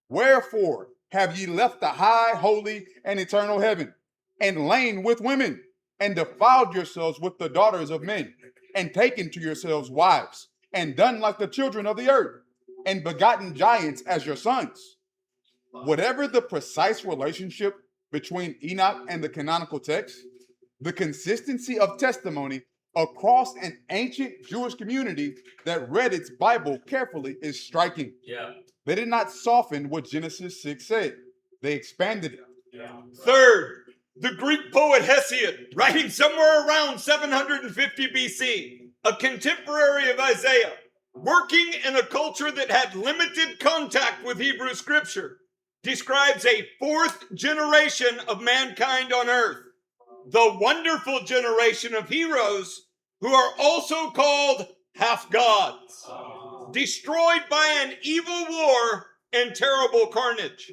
Wherefore have ye left the high, holy, and eternal heaven, and lain with women, and defiled yourselves with the daughters of men, and taken to yourselves wives, and done like the children of the earth, and begotten giants as your sons. Whatever the precise relationship between Enoch and the canonical text, the consistency of testimony across an ancient Jewish community that read its Bible carefully is striking. They did not soften what Genesis 6 said. They expanded it.
Third, the Greek poet Hesiod, writing somewhere around 750 BC, a contemporary of Isaiah, working in a culture that had limited contact with Hebrew scripture, describes a fourth generation of mankind on earth, the wonderful generation of heroes who are also called half-gods, destroyed by an evil war and terrible carnage.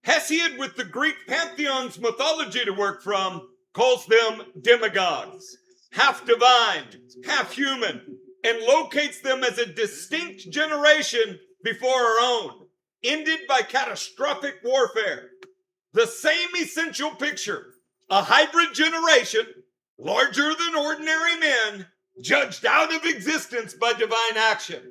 Hesiod, with the Greek pantheon's mythology to work from, calls them demigods, half divine, half human, and locates them as a distinct generation before our own, ended by catastrophic warfare. The same essential picture, a hybrid generation, larger than ordinary men, judged out of existence by divine action.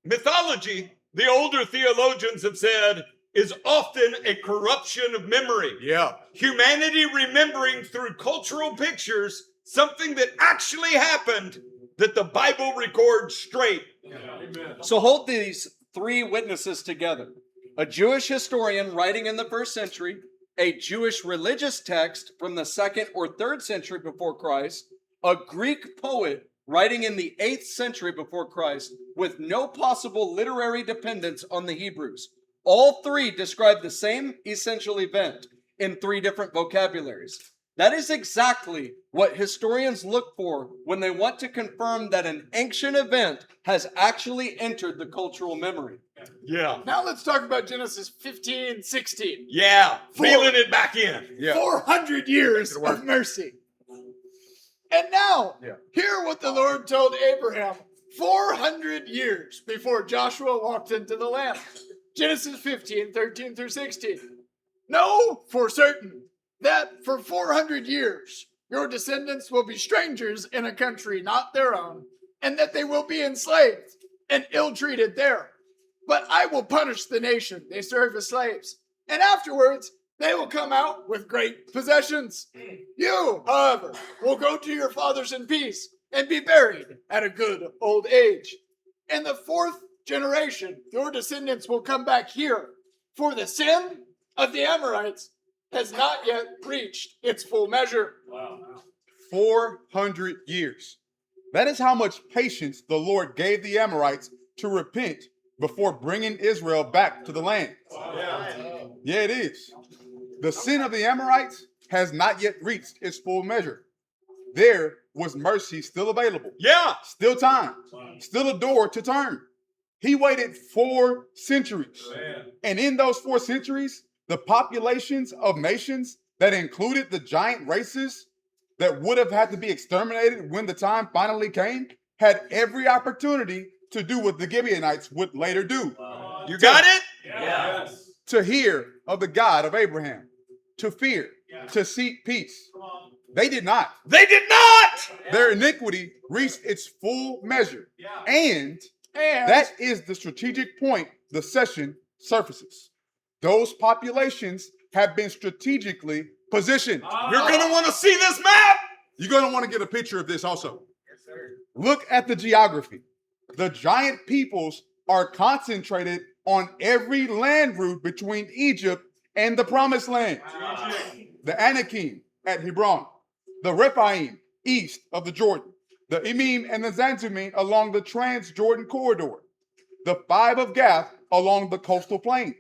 Mythology, the older theologians have said, is often a corruption of memory.
Yeah.
Humanity remembering through cultural pictures something that actually happened that the Bible records straight.
So hold these three witnesses together. A Jewish historian writing in the 1st century, a Jewish religious text from the 2nd or 3rd century before Christ, a Greek poet writing in the 8th century before Christ with no possible literary dependence on the Hebrews. All three describe the same essential event in three different vocabularies. That is exactly what historians look for when they want to confirm that an ancient event has actually entered the cultural memory.
Yeah.
Now let's talk about Genesis 15, 16.
Yeah. Reeling it back in.
Yeah.
400 years of mercy. And now, hear what the Lord told Abraham 400 years before Joshua walked into the land. Genesis 15, 13 through 16. Know for certain that for 400 years your descendants will be strangers in a country not their own, and that they will be enslaved and ill-treated there. But I will punish the nation they serve as slaves, and afterwards they will come out with great possessions. You, however, will go to your fathers in peace and be buried at a good old age. In the 4th generation, your descendants will come back here, for the sin of the Amorites has not yet reached its full measure.
400 years. That is how much patience the Lord gave the Amorites to repent before bringing Israel back to the land. Yeah, it is. The sin of the Amorites has not yet reached its full measure. There was mercy still available.
Yeah.
Still time. Still a door to turn. He waited 4 centuries. And in those 4 centuries, the populations of nations that included the giant races that would have had to be exterminated when the time finally came had every opportunity to do what the Gibeonites would later do.
You got it? Yeah.
To hear of the God of Abraham, to fear, to seek peace. They did not.
They did not.
Their iniquity reached its full measure. And that is the strategic point the session surfaces. Those populations have been strategically positioned.
You're going to want to see this map.
You're going to want to get a picture of this also. Look at the geography. The giant peoples are concentrated on every land route between Egypt and the Promised Land. The Anakim at Hebron, the Rephaim east of the Jordan, the Emim and the Zanzumim along the Trans-Jordan corridor, the 5 of Gath along the coastal plain.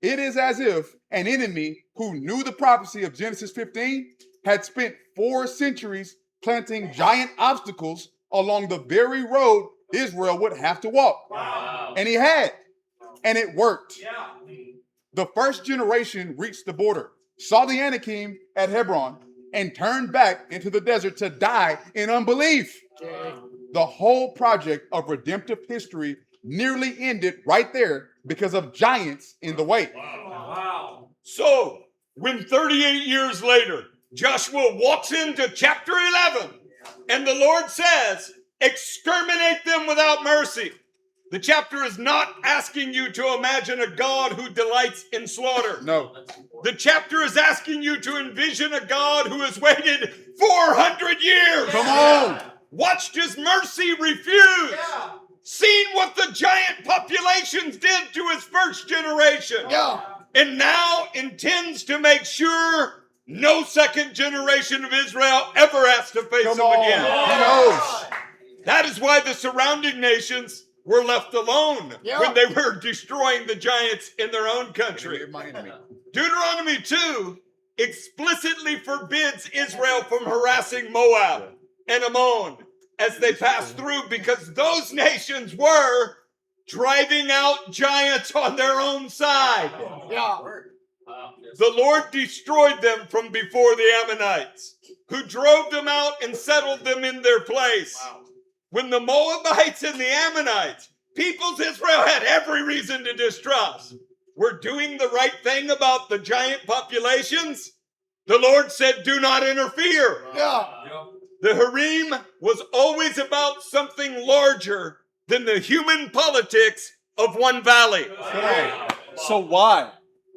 It is as if an enemy who knew the prophecy of Genesis 15 had spent 4 centuries planting giant obstacles along the very road Israel would have to walk. And he had, and it worked. The first generation reached the border, saw the Anakim at Hebron, and turned back into the desert to die in unbelief. The whole project of redemptive history nearly ended right there because of giants in the way.
So, when 38 years later, Joshua walks into chapter 11, and the Lord says, exterminate them without mercy. The chapter is not asking you to imagine a God who delights in slaughter.
No.
The chapter is asking you to envision a God who has waited 400 years.
Come on.
Watched his mercy refuse. Seen what the giant populations did to his first generation.
Yeah.
And now intends to make sure no second generation of Israel ever has to face
Come
him
on.
again.
He knows.
That is why the surrounding nations were left alone
Yeah.
when they were destroying the giants in their own country.
You're my enemy.
Deuteronomy 2 explicitly forbids Israel from harassing Moab and Ammon as they pass through, because those nations were driving out giants on their own side.
Yeah.
The Lord destroyed them from before the Ammonites, who drove them out and settled them in their place. When the Moabites and the Ammonites, peoples Israel had every reason to distrust, were doing the right thing about the giant populations, the Lord said, do not interfere.
Yeah.
The harem was always about something larger than the human politics of one valley.
So why?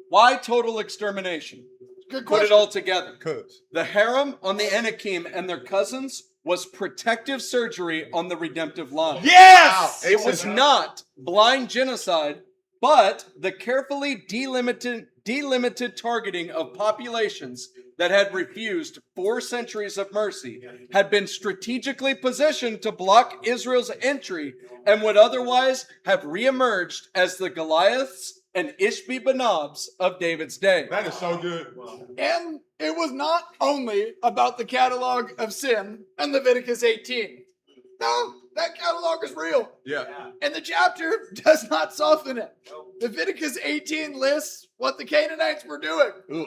Why total extermination?
Good
Put it
question.
all together.
Cuz.
The harem on the Anakim and their cousins was protective surgery on the redemptive line.
Yes!
It was not blind genocide, but the carefully delimited targeting of populations that had refused 4 centuries of mercy had been strategically positioned to block Israel's entry and would otherwise have reemerged as the Goliaths and Ishbi-Benobs of David's day.
That is so good.
And it was not only about the catalog of sin and Leviticus 18. No, that catalog is real.
Yeah.
And the chapter does not soften it. Leviticus 18 lists what the Canaanites were doing.
Ooh.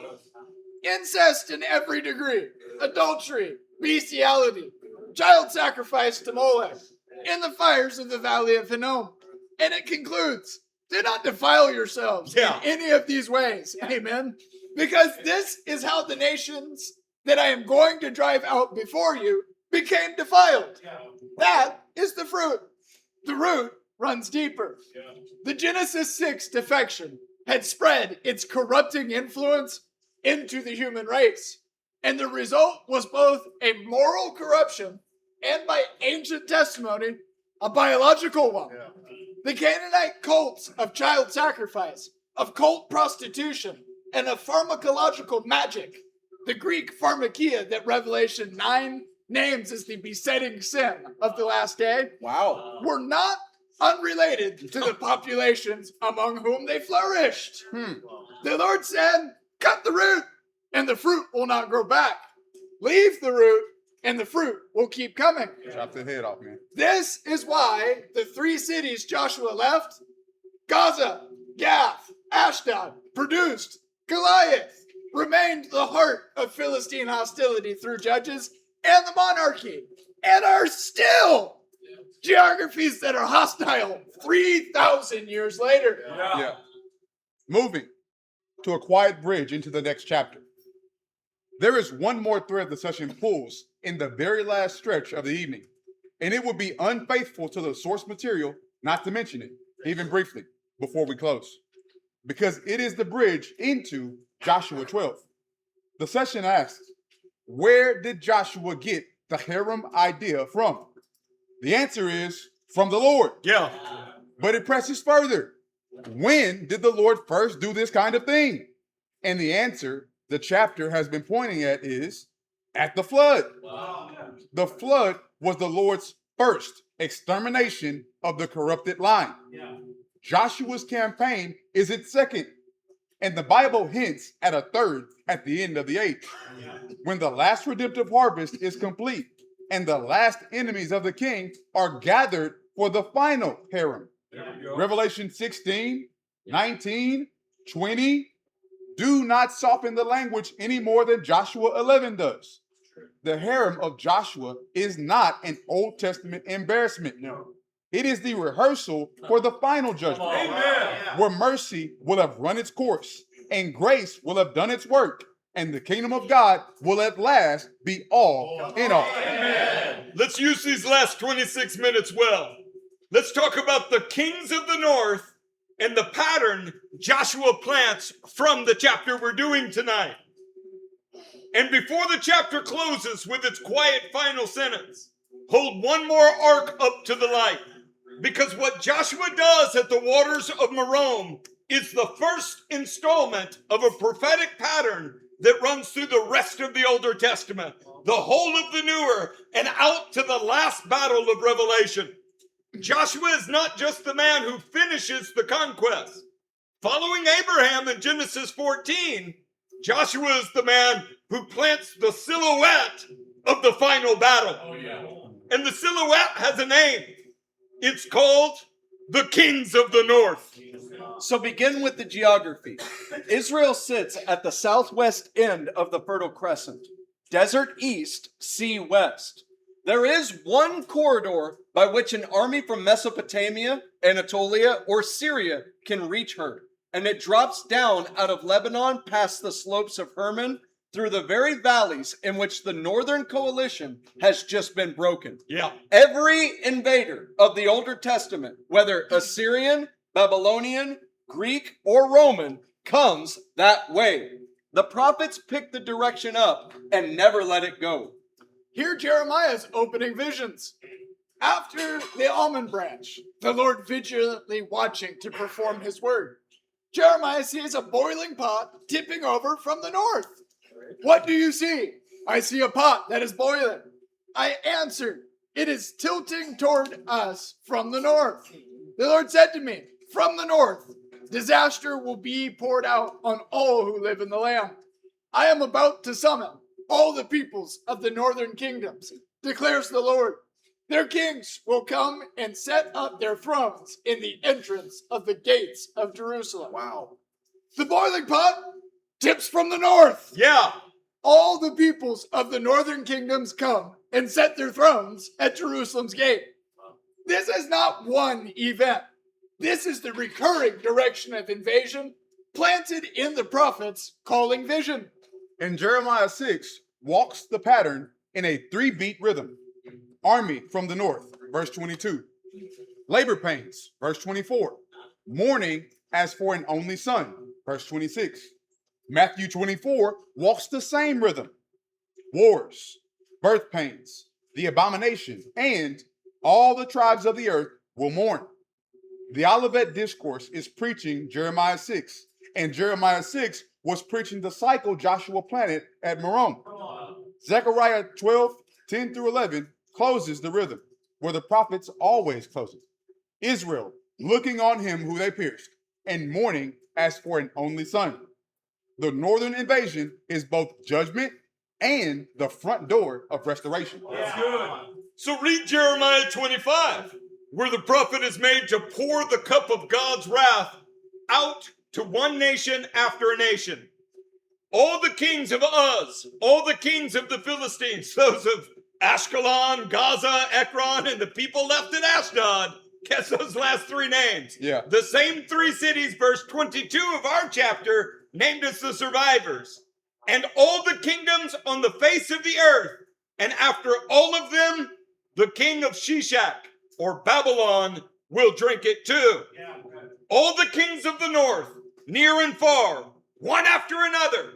Incest in every degree, adultery, bestiality, child sacrifice to Molech, in the fires of the valley of Hinnom. And it concludes, do not defile yourselves
Yeah.
in any of these ways. Amen. Because this is how the nations that I am going to drive out before you became defiled. That is the fruit. The root runs deeper. The Genesis 6 defection had spread its corrupting influence into the human race. And the result was both a moral corruption and, by ancient testimony, a biological one. The Canaanite cults of child sacrifice, of cult prostitution, and of pharmacological magic, the Greek pharmakia that Revelation 9 names as the besetting sin of the last day,
Wow.
were not unrelated to the populations among whom they flourished. The Lord said, cut the root, and the fruit will not grow back. Leave the root, and the fruit will keep coming.
Chop the head off, man.
This is why the 3 cities Joshua left, Gaza, Gath, Ashdod, produced Goliath, remained the heart of Philistine hostility through Judges and the monarchy, and are still geographies that are hostile 3,000 years later.
Yeah. Moving to a quiet bridge into the next chapter. There is one more thread the session pulls in the very last stretch of the evening, and it would be unfaithful to the source material not to mention it, even briefly, before we close, because it is the bridge into Joshua 12. The session asks, where did Joshua get the harem idea from? The answer is from the Lord.
Yeah.
But it presses further. When did the Lord first do this kind of thing? And the answer the chapter has been pointing at is at the flood. The flood was the Lord's first extermination of the corrupted line. Joshua's campaign is its second. And the Bible hints at a third at the end of the age, when the last redemptive harvest is complete and the last enemies of the king are gathered for the final harem. Revelation 16, 19, 20 do not soften the language any more than Joshua 11 does. The harem of Joshua is not an Old Testament embarrassment. No. It is the rehearsal for the final judgment, where mercy will have run its course and grace will have done its work, and the kingdom of God will at last be all in all.
Let's use these last 26 minutes well. Let's talk about the kings of the north and the pattern Joshua plants from the chapter we're doing tonight. And before the chapter closes with its quiet final sentence, hold one more arc up to the light. Because what Joshua does at the waters of Merom is the first installment of a prophetic pattern that runs through the rest of the Older Testament, the whole of the Newer, and out to the last battle of Revelation. Joshua is not just the man who finishes the conquest. Following Abraham in Genesis 14, Joshua is the man who plants the silhouette of the final battle. And the silhouette has a name. It's called the Kings of the North.
So begin with the geography. Israel sits at the southwest end of the Fertile Crescent. Desert east, sea west. There is one corridor by which an army from Mesopotamia, Anatolia, or Syria can reach her. And it drops down out of Lebanon past the slopes of Hermon through the very valleys in which the Northern Coalition has just been broken.
Yeah.
Every invader of the Older Testament, whether Assyrian, Babylonian, Greek, or Roman, comes that way. The prophets pick the direction up and never let it go.
Hear Jeremiah's opening visions. After the almond branch, the Lord vigilantly watching to perform his word, Jeremiah sees a boiling pot tipping over from the north. What do you see? I see a pot that is boiling. I answered, it is tilting toward us from the north. The Lord said to me, from the north, disaster will be poured out on all who live in the land. I am about to summon all the peoples of the northern kingdoms, declares the Lord. Their kings will come and set up their thrones in the entrance of the gates of Jerusalem. Wow. The boiling pot tips from the north.
Yeah.
All the peoples of the northern kingdoms come and set their thrones at Jerusalem's gate. This is not one event. This is the recurring direction of invasion planted in the prophets calling vision.
And Jeremiah 6 walks the pattern in a 3-beat rhythm. Army from the north, verse 22. Labor pains, verse 24. Mourning as for an only son, verse 26. Matthew 24 walks the same rhythm. Wars, birth pains, the abomination, and all the tribes of the earth will mourn. The Olivet Discourse is preaching Jeremiah 6, and Jeremiah 6 was preaching the cycle Joshua planted at Merom. Zechariah 12, 10 through 11 closes the rhythm, where the prophets always close it. Israel looking on him who they pierced, and mourning as for an only son. The northern invasion is both judgment and the front door of restoration.
That's good. So read Jeremiah 25, where the prophet is made to pour the cup of God's wrath out to one nation after a nation. All the kings of Uz, all the kings of the Philistines, those of Ashkelon, Gaza, Ekron, and the people left at Ashdod. Guess those last 3 names.
Yeah.
The same 3 cities, verse 22 of our chapter, named as the survivors. And all the kingdoms on the face of the earth. And after all of them, the king of Shishak, or Babylon, will drink it too. All the kings of the north, near and far, one after another.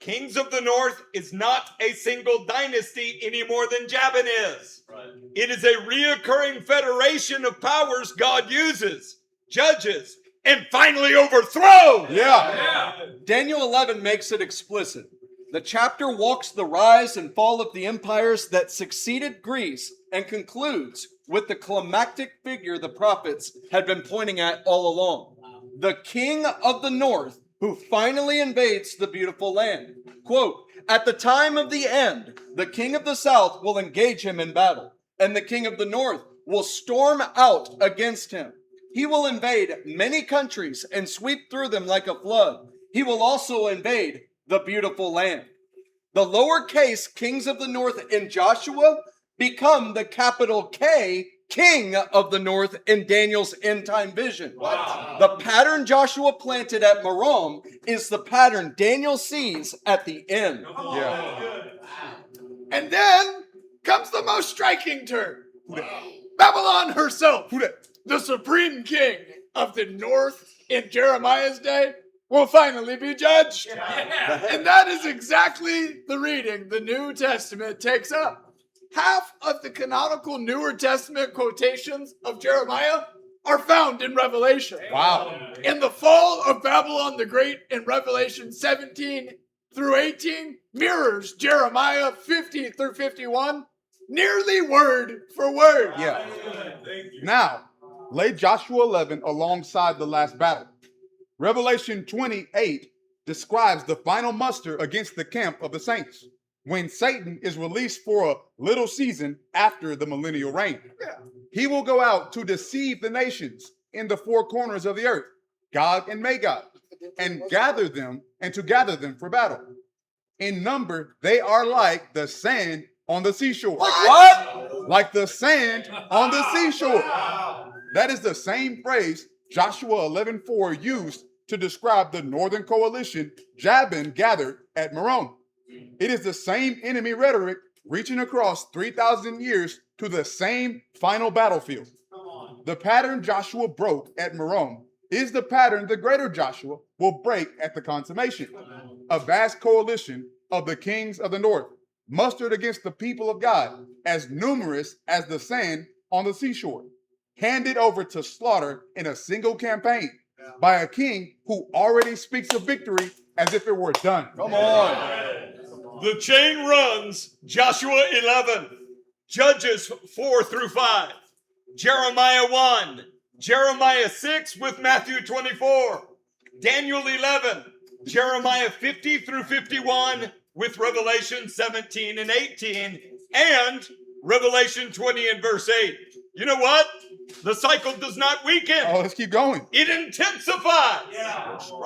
Kings of the north is not a single dynasty any more than Jabin is. Right. It is a reoccurring federation of powers God uses, judges, and finally overthrows.
Yeah.
Daniel 11 makes it explicit. The chapter walks the rise and fall of the empires that succeeded Greece and concludes with the climactic figure the prophets had been pointing at all along. The king of the north who finally invades the beautiful land. Quote, at the time of the end, the king of the south will engage him in battle, and the king of the north will storm out against him. He will invade many countries and sweep through them like a flood. He will also invade the beautiful land. The lowercase kings of the north in Joshua become the capital K king of the north in Daniel's end time vision. The pattern Joshua planted at Merom is the pattern Daniel sees at the end.
Yeah.
And then comes the most striking turn. Babylon herself,
Who that?
the supreme king of the north in Jeremiah's day, will finally be judged. And that is exactly the reading the New Testament takes up. Half of the canonical Newer Testament quotations of Jeremiah are found in Revelation.
Wow.
In the fall of Babylon the Great in Revelation 17 through 18 mirrors Jeremiah 50 through 51 nearly word for word.
Yeah. Now, lay Joshua 11 alongside the last battle. Revelation 28 describes the final muster against the camp of the saints, when Satan is released for a little season after the millennial reign. He will go out to deceive the nations in the four corners of the earth, Gog and Magog, and gather them for battle. In number, they are like the sand on the seashore.
What?
Like the sand on the seashore. That is the same phrase Joshua 11:4 used to describe the northern coalition Jabin gathered at Merom. It is the same enemy rhetoric reaching across 3,000 years to the same final battlefield. The pattern Joshua broke at Merom is the pattern the greater Joshua will break at the consummation. A vast coalition of the kings of the north mustered against the people of God, as numerous as the sand on the seashore, handed over to slaughter in a single campaign by a king who already speaks of victory as if it were done.
Come on.
The chain runs Joshua 11, Judges 4 through 5, Jeremiah 1, Jeremiah 6 with Matthew 24, Daniel 11, Jeremiah 50 through 51 with Revelation 17 and 18, and Revelation 20 and verse 8. You know what? The cycle does not weaken.
Oh, let's keep going.
It intensifies.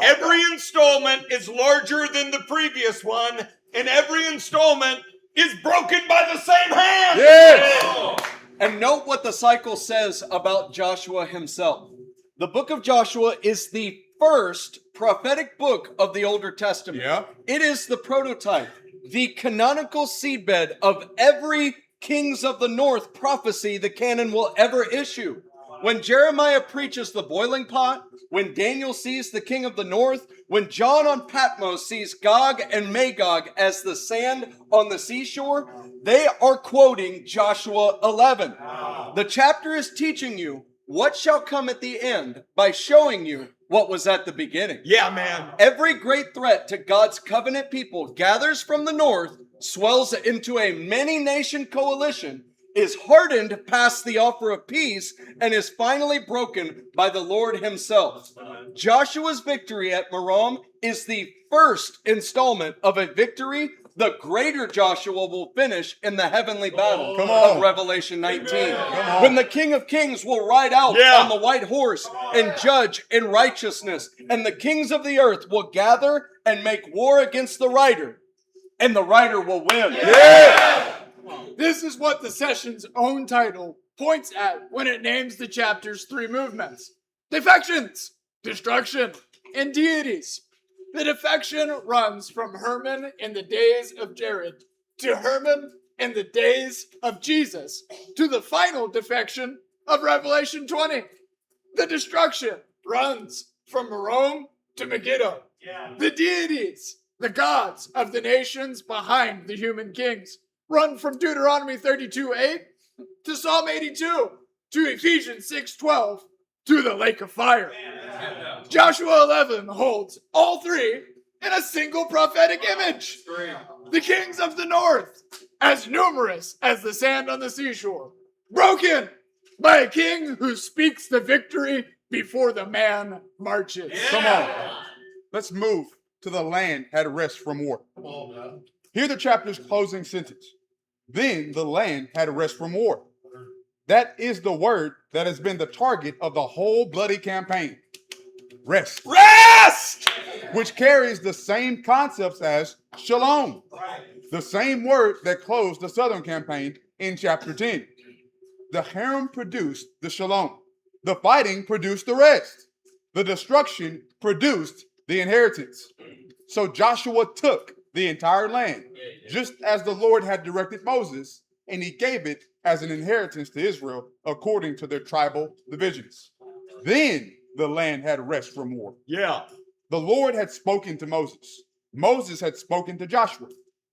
Every installment is larger than the previous one, and every installment is broken by the same hand.
Yes.
And note what the cycle says about Joshua himself. The book of Joshua is the first prophetic book of the Older Testament.
Yeah.
It is the prototype, the canonical seedbed of every Kings of the North prophecy the canon will ever issue. When Jeremiah preaches the boiling pot, when Daniel sees the king of the north, when John on Patmos sees Gog and Magog as the sand on the seashore, they are quoting Joshua 11. The chapter is teaching you what shall come at the end by showing you what was at the beginning.
Yeah, man.
Every great threat to God's covenant people gathers from the north, swells into a many-nation coalition, is hardened past the offer of peace, and is finally broken by the Lord himself. Joshua's victory at Merom is the first installment of a victory the greater Joshua will finish in the heavenly battle
Come on.
of Revelation 19.
on.
When the King of Kings will ride out
Yeah.
on the white horse and judge in righteousness, and the kings of the earth will gather and make war against the rider, and the rider will win.
This is what the session's own title points at when it names the chapter's three movements: defections, destruction, and deities. The defection runs from Herman in the days of Jared to Herman in the days of Jesus to the final defection of Revelation 20. The destruction runs from Rome to Megiddo. The deities, the gods of the nations behind the human kings, run from Deuteronomy 32:8 to Psalm 82 to Ephesians 6:12 to the lake of fire. Joshua 11 holds all three in a single prophetic image. The kings of the north, as numerous as the sand on the seashore, broken by a king who speaks the victory before the man marches.
Come on. Let's move to the land had rest from war. Hear the chapter's closing sentence. Then the land had rest from war. That is the word that has been the target of the whole bloody campaign. Rest.
Rest!
Which carries the same concepts as shalom. The same word that closed the southern campaign in chapter 10. The harem produced the shalom. The fighting produced the rest. The destruction produced the inheritance. So Joshua took the entire land, just as the Lord had directed Moses, and he gave it as an inheritance to Israel according to their tribal divisions. Then the land had rest from war.
Yeah.
The Lord had spoken to Moses. Moses had spoken to Joshua.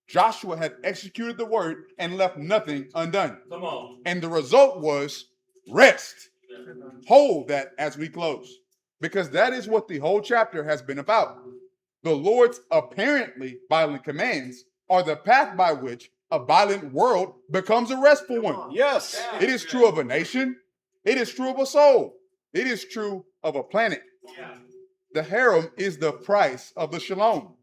Joshua had executed the word and left nothing undone.
Come on.
And the result was rest. Hold that as we close, because that is what the whole chapter has been about. The Lord's apparently violent commands are the path by which a violent world becomes a restful one.
Yes.
It is true of a nation. It is true of a soul. It is true of a planet. The harem is the price of the shalom.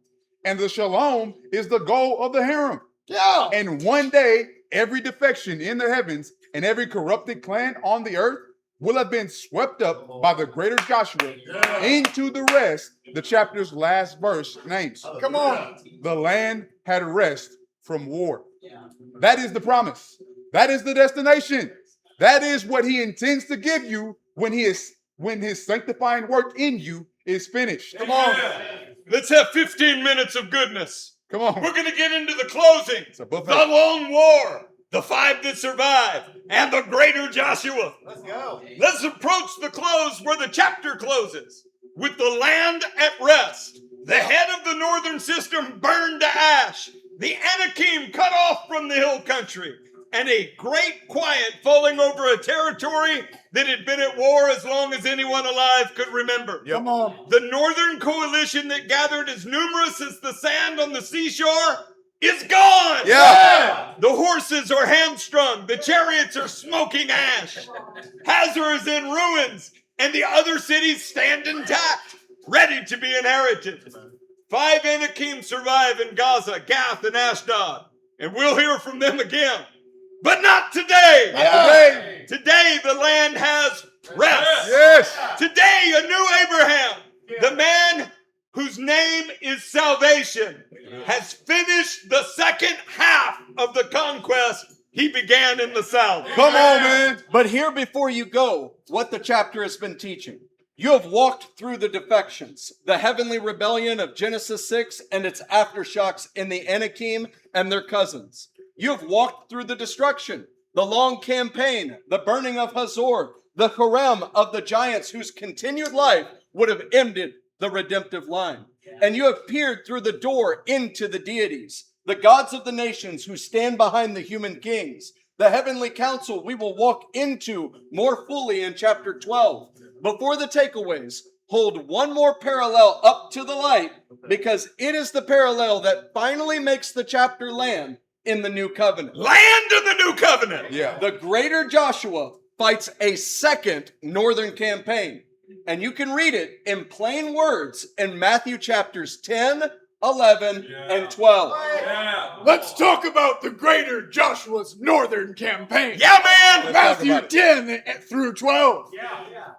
And the shalom is the goal of the harem.
Yeah.
And one day, every defection in the heavens and every corrupted clan on the earth will have been swept up by the greater Joshua into the rest, the chapter's last verse names.
Come on.
The land had rest from war. That is the promise. That is the destination. That is what he intends to give you when his sanctifying work in you is finished.
Come on. Let's have 15 minutes of goodness.
Come on.
We're going to get into the closing.
It's a buffet.
The lone war. The 5 that survived. And the greater Joshua.
Let's go.
Let's approach the close where the chapter closes. With the land at rest. The head of the northern system burned to ash. The Anakim cut off from the hill country. And a great quiet falling over a territory that had been at war as long as anyone alive could remember.
Come on.
The northern coalition that gathered as numerous as the sand on the seashore is gone.
Yeah.
The horses are hamstrung. The chariots are smoking ash. Hazor is in ruins. And the other cities stand intact, ready to be inherited. 5 Anakim survive in Gaza, Gath, and Ashdod. And we'll hear from them again. But not today.
Today.
Today the land has rest.
Yes.
Today a new Abraham, the man whose name is salvation, has finished the second half of the conquest he began in the south.
Come on, man.
But hear before you go what the chapter has been teaching. You have walked through the defections, the heavenly rebellion of Genesis 6 and its aftershocks in the Anakim and their cousins. You have walked through the destruction, the long campaign, the burning of Hazor, the harem of the giants whose continued life would have ended the redemptive line. And you have peered through the door into the deities, the gods of the nations who stand behind the human kings, the heavenly council we will walk into more fully in chapter 12. Before the takeaways, hold one more parallel up to the light, because it is the parallel that finally makes the chapter land in the new covenant.
Land in the new covenant.
Yeah.
The greater Joshua fights a second northern campaign. And you can read it in plain words in Matthew chapters 10, 11, and 12.
Let's talk about the greater Joshua's northern campaign.
Yeah, man.
Matthew 10 through 12.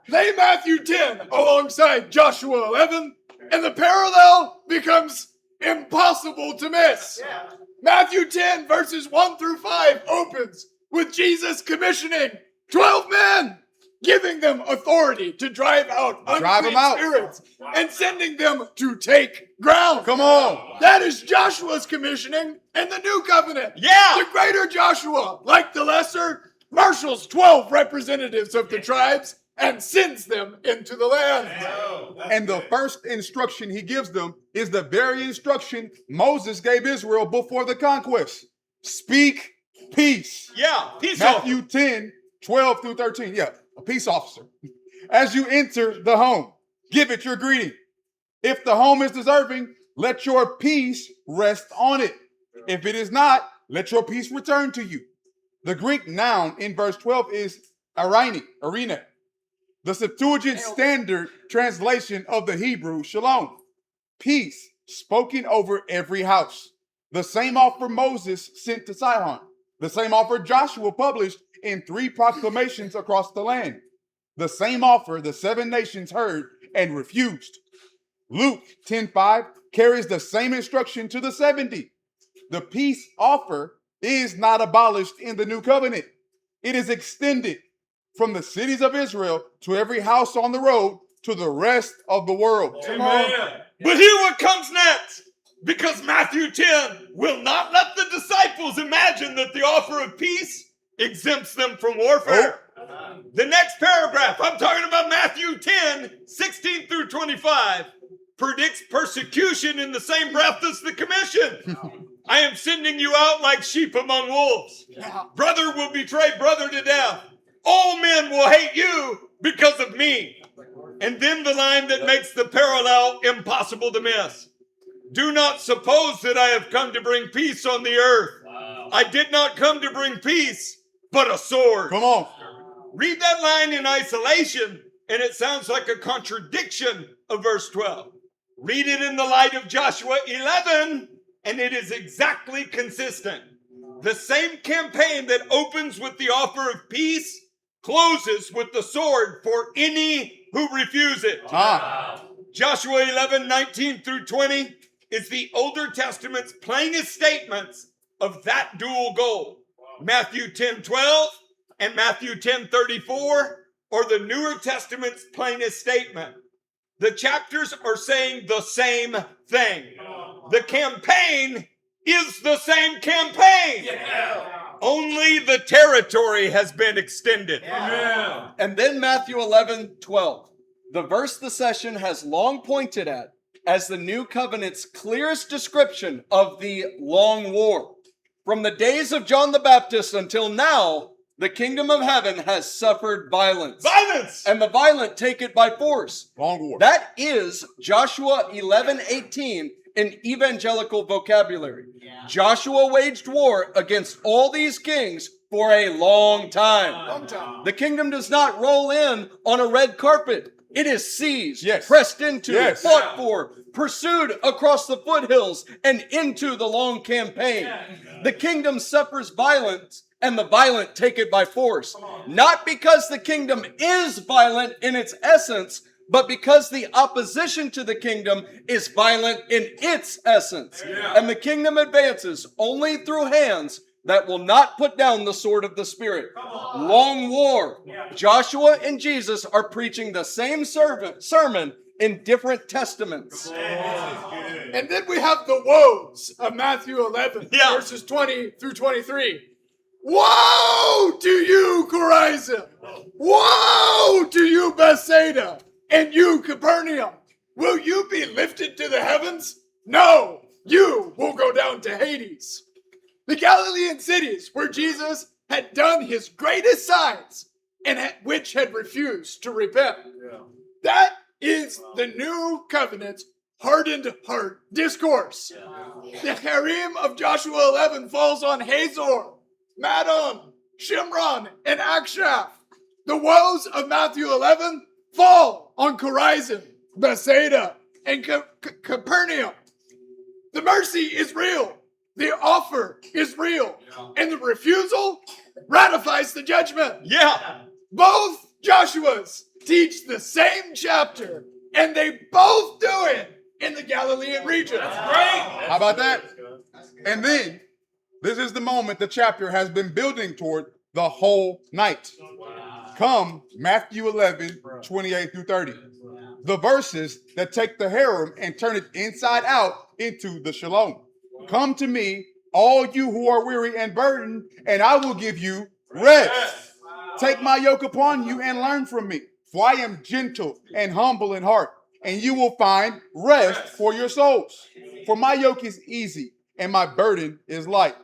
Lay Matthew 10 alongside Joshua 11, and the parallel becomes impossible to miss. Matthew 10 verses 1 through 5 opens with Jesus commissioning 12 men, giving them authority to drive out
Drive 'em
unclean
out.
spirits and sending them to take ground.
Come on.
That is Joshua's commissioning in the new covenant.
Yeah.
The greater Joshua, like the lesser, marshals 12 representatives of the tribes and sends them into the land.
And the first instruction he gives them is the very instruction Moses gave Israel before the conquest. Speak peace.
Yeah. Peace
Matthew
offer.
10, 12 through 13. Yeah, a peace officer. As you enter the home, give it your greeting. If the home is deserving, let your peace rest on it. If it is not, let your peace return to you. The Greek noun in verse 12 is arena. The Septuagint standard translation of the Hebrew shalom. Peace spoken over every house. The same offer Moses sent to Sihon. The same offer Joshua published in 3 proclamations across the land. The same offer the 7 nations heard and refused. Luke 10:5 carries the same instruction to the 70. The peace offer is not abolished in the new covenant. It is extended from the cities of Israel to every house on the road to the rest of the world.
But hear what comes next. Because Matthew 10 will not let the disciples imagine that the offer of peace exempts them from warfare. The next paragraph, I'm talking about Matthew 10, 16 through 25, predicts persecution in the same breath as the commission. I am sending you out like sheep among wolves. Brother will betray brother to death. All men will hate you because of me. And then the line that makes the parallel impossible to miss. Do not suppose that I have come to bring peace on the earth. I did not come to bring peace, but a sword.
Come on.
Read that line in isolation, and it sounds like a contradiction of verse 12. Read it in the light of Joshua 11, and it is exactly consistent. The same campaign that opens with the offer of peace closes with the sword for any who refuse it. Joshua 11, 19 through 20 is the Older Testament's plainest statements of that dual goal. Matthew 10, 12 and Matthew 10, 34 are the Newer Testament's plainest statement. The chapters are saying the same thing. The campaign is the same campaign. Only the territory has been extended.
And then Matthew 11, 12. The verse the session has long pointed at as the new covenant's clearest description of the long war. From the days of John the Baptist until now, the kingdom of heaven has suffered violence.
Violence!
And the violent take it by force.
Long war.
That is Joshua 11:18 in evangelical vocabulary. Joshua waged war against all these kings for a long time.
Long time.
The kingdom does not roll in on a red carpet. It is seized,
Yes.
pressed into,
Yes.
fought for, pursued across the foothills and into the long campaign. The kingdom suffers violence and the violent take it by force. Not because the kingdom is violent in its essence, but because the opposition to the kingdom is violent in its essence. And the kingdom advances only through hands that will not put down the sword of the Spirit. Long war. Joshua and Jesus are preaching the same sermon in different testaments.
And then we have the woes of Matthew 11,
Yeah.
verses 20 through 23. Woe to you, Chorazin! Woe to you, Bethsaida! And you, Capernaum! Will you be lifted to the heavens? No, you will go down to Hades. The Galilean cities where Jesus had done his greatest signs and which had refused to repent. That is the new covenant's hardened heart discourse. The harem of Joshua 11 falls on Hazor, Madon, Shimron, and Akshaph. The woes of Matthew 11 fall on Chorazin, Bethsaida, and Capernaum. The mercy is real. The offer is real. And the refusal ratifies the judgment.
Yeah.
Both Joshuas teach the same chapter, and they both do it in the Galilean region.
How about that? And then, this is the moment the chapter has been building toward the whole night. Come Matthew 11, 28 through 30. The verses that take the harem and turn it inside out into the shalom. Come to me, all you who are weary and burdened, and I will give you rest. Take my yoke upon you and learn from me, for I am gentle and humble in heart, and you will find rest for your souls. For my yoke is easy and my burden is light.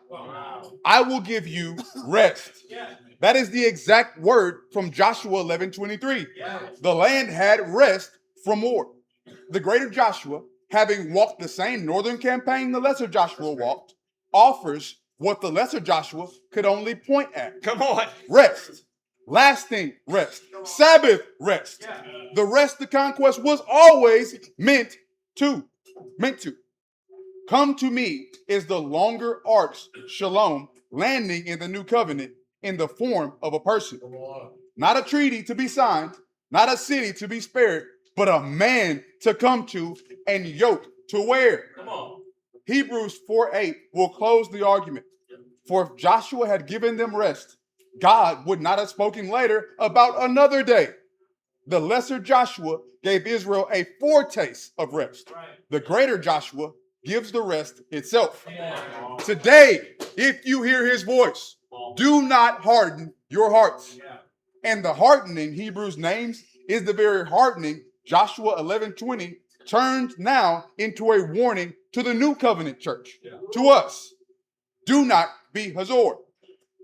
I will give you rest. That is the exact word from Joshua 11:23. The land had rest from war. The greater Joshua, having walked the same northern campaign the lesser Joshua walked, offers what the lesser Joshua could only point at.
Come on.
Rest. Lasting rest. Sabbath rest. The rest the conquest was always meant to. Come to me is the longer arch shalom landing in the new covenant in the form of a person. Not a treaty to be signed, not a city to be spared, but a man to come to and yoke to wear. Hebrews 4:8 will close the argument. For if Joshua had given them rest, God would not have spoken later about another day. The lesser Joshua gave Israel a foretaste of rest. The greater Joshua gives the rest itself. Today, if you hear his voice, do not harden your hearts. And the hardening Hebrews names is the very hardening Joshua 11:20 turned now into a warning to the new covenant church, to us. Do not be Hazor,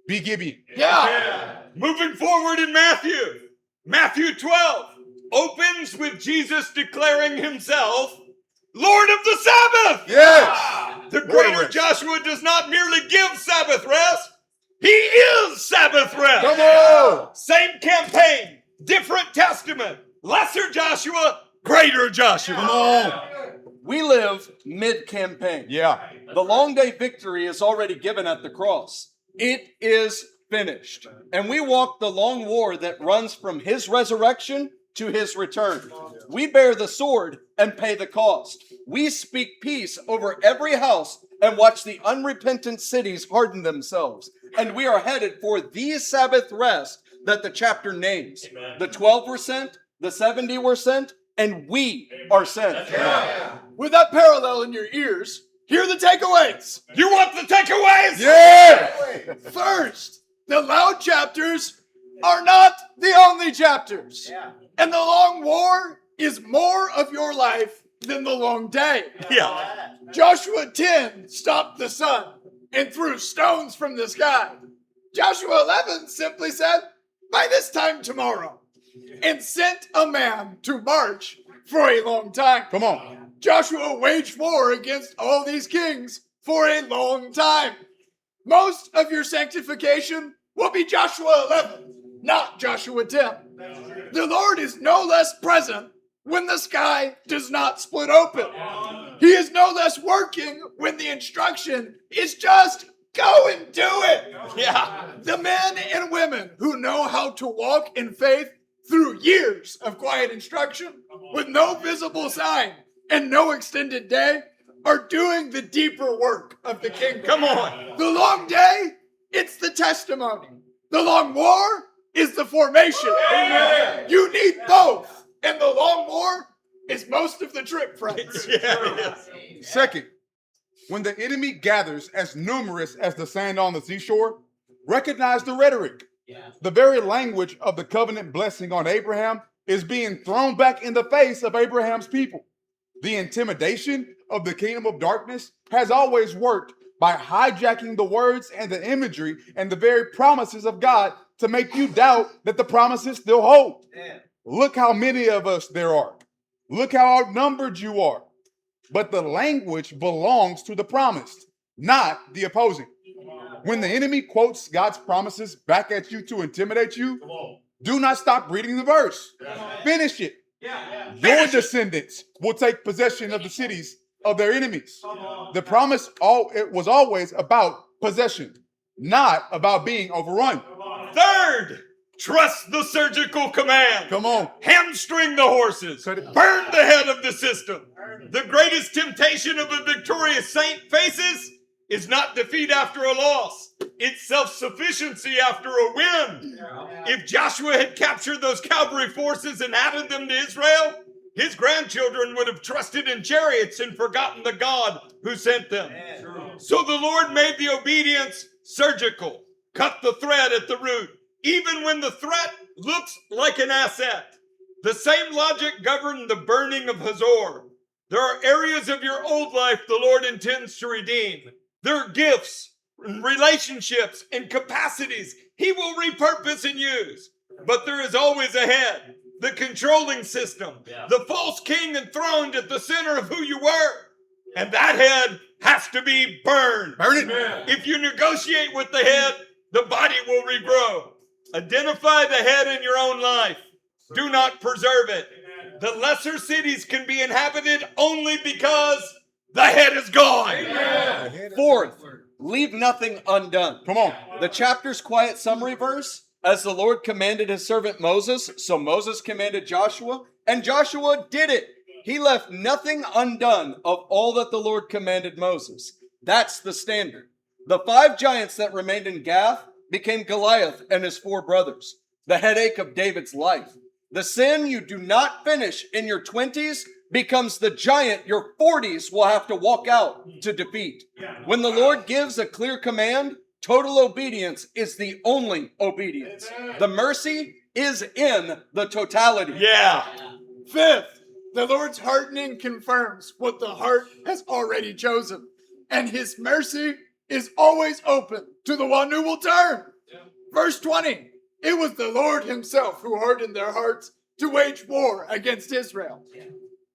be Gibeon.
Moving forward in Matthew 12 opens with Jesus declaring himself Lord of the Sabbath.
Yes.
The
Lord of
greater
rest.
Joshua does not merely give Sabbath rest, he is Sabbath rest.
Come on.
Same campaign, different testament. Lesser Joshua, greater Joshua.
Come on.
We live mid-campaign.
Yeah.
The long day victory is already given at the cross. It is finished. And we walk the long war that runs from his resurrection to his return. We bear the sword and pay the cost. We speak peace over every house and watch the unrepentant cities harden themselves. And we are headed for the Sabbath rest that the chapter names. The 12 were sent, the 70 were sent, and we are sent.
With that parallel in your ears, here are the takeaways.
You want the takeaways?
Yeah.
First, the loud chapters are not the only chapters. And the long war is more of your life than the long day.
Yeah.
Joshua 10 stopped the sun and threw stones from the sky. Joshua 11 simply said, by this time tomorrow, and sent a man to march for a long time.
Come on.
Joshua waged war against all these kings for a long time. Most of your sanctification will be Joshua 11, not Joshua 10. The Lord is no less present when the sky does not split open. He is no less working when the instruction is just go and do it.
Yeah.
The men and women who know how to walk in faith through years of quiet instruction with no visible sign and no extended day are doing the deeper work of the kingdom.
Come on.
The long day, it's the testimony. The long war is the formation.
Amen.
You need both. And the long war is most of the trip, friends.
Yeah.
Second, when the enemy gathers as numerous as the sand on the seashore, recognize the rhetoric. The very language of the covenant blessing on Abraham is being thrown back in the face of Abraham's people. The intimidation of the kingdom of darkness has always worked by hijacking the words and the imagery and the very promises of God to make you doubt that the promises still hold. Look how many of us there are. Look how outnumbered you are. But the language belongs to the promised, not the opposing. When the enemy quotes God's promises back at you to intimidate you, do not stop reading the verse. Finish it. Your descendants will take possession of the cities of their enemies. The promise it was always about possession, not about being overrun.
Third, trust the surgical command.
Come on.
Hamstring the horses.
Cut it.
Burn the head of the system. The greatest temptation of a victorious saint faces is not defeat after a loss. It's self-sufficiency after a win. If Joshua had captured those cavalry forces and added them to Israel, his grandchildren would have trusted in chariots and forgotten the God who sent them. So the Lord made the obedience surgical, cut the thread at the root, even when the threat looks like an asset. The same logic governed the burning of Hazor. There are areas of your old life the Lord intends to redeem. There are gifts, relationships, and capacities He will repurpose and use. But there is always a head, the controlling system, the false king enthroned at the center of who you were. And that head has to be burned.
Burn it.
If you negotiate with the head, the body will regrow. Identify the head in your own life. Do not preserve it. The lesser cities can be inhabited only because the head is gone.
Fourth, leave nothing undone.
Come on.
The chapter's quiet summary verse, as the Lord commanded his servant Moses, so Moses commanded Joshua, and Joshua did it. He left nothing undone of all that the Lord commanded Moses. That's the standard. The 5 giants that remained in Gath became Goliath and his 4 brothers, the headache of David's life. The sin you do not finish in your 20s becomes the giant your 40s will have to walk out to defeat. When the Lord gives a clear command, total obedience is the only obedience. The mercy is in the totality.
Yeah.
Fifth, the Lord's hardening confirms what the heart has already chosen, and his mercy is always open to the one who will turn. Verse 20, it was the Lord himself who hardened their hearts to wage war against Israel.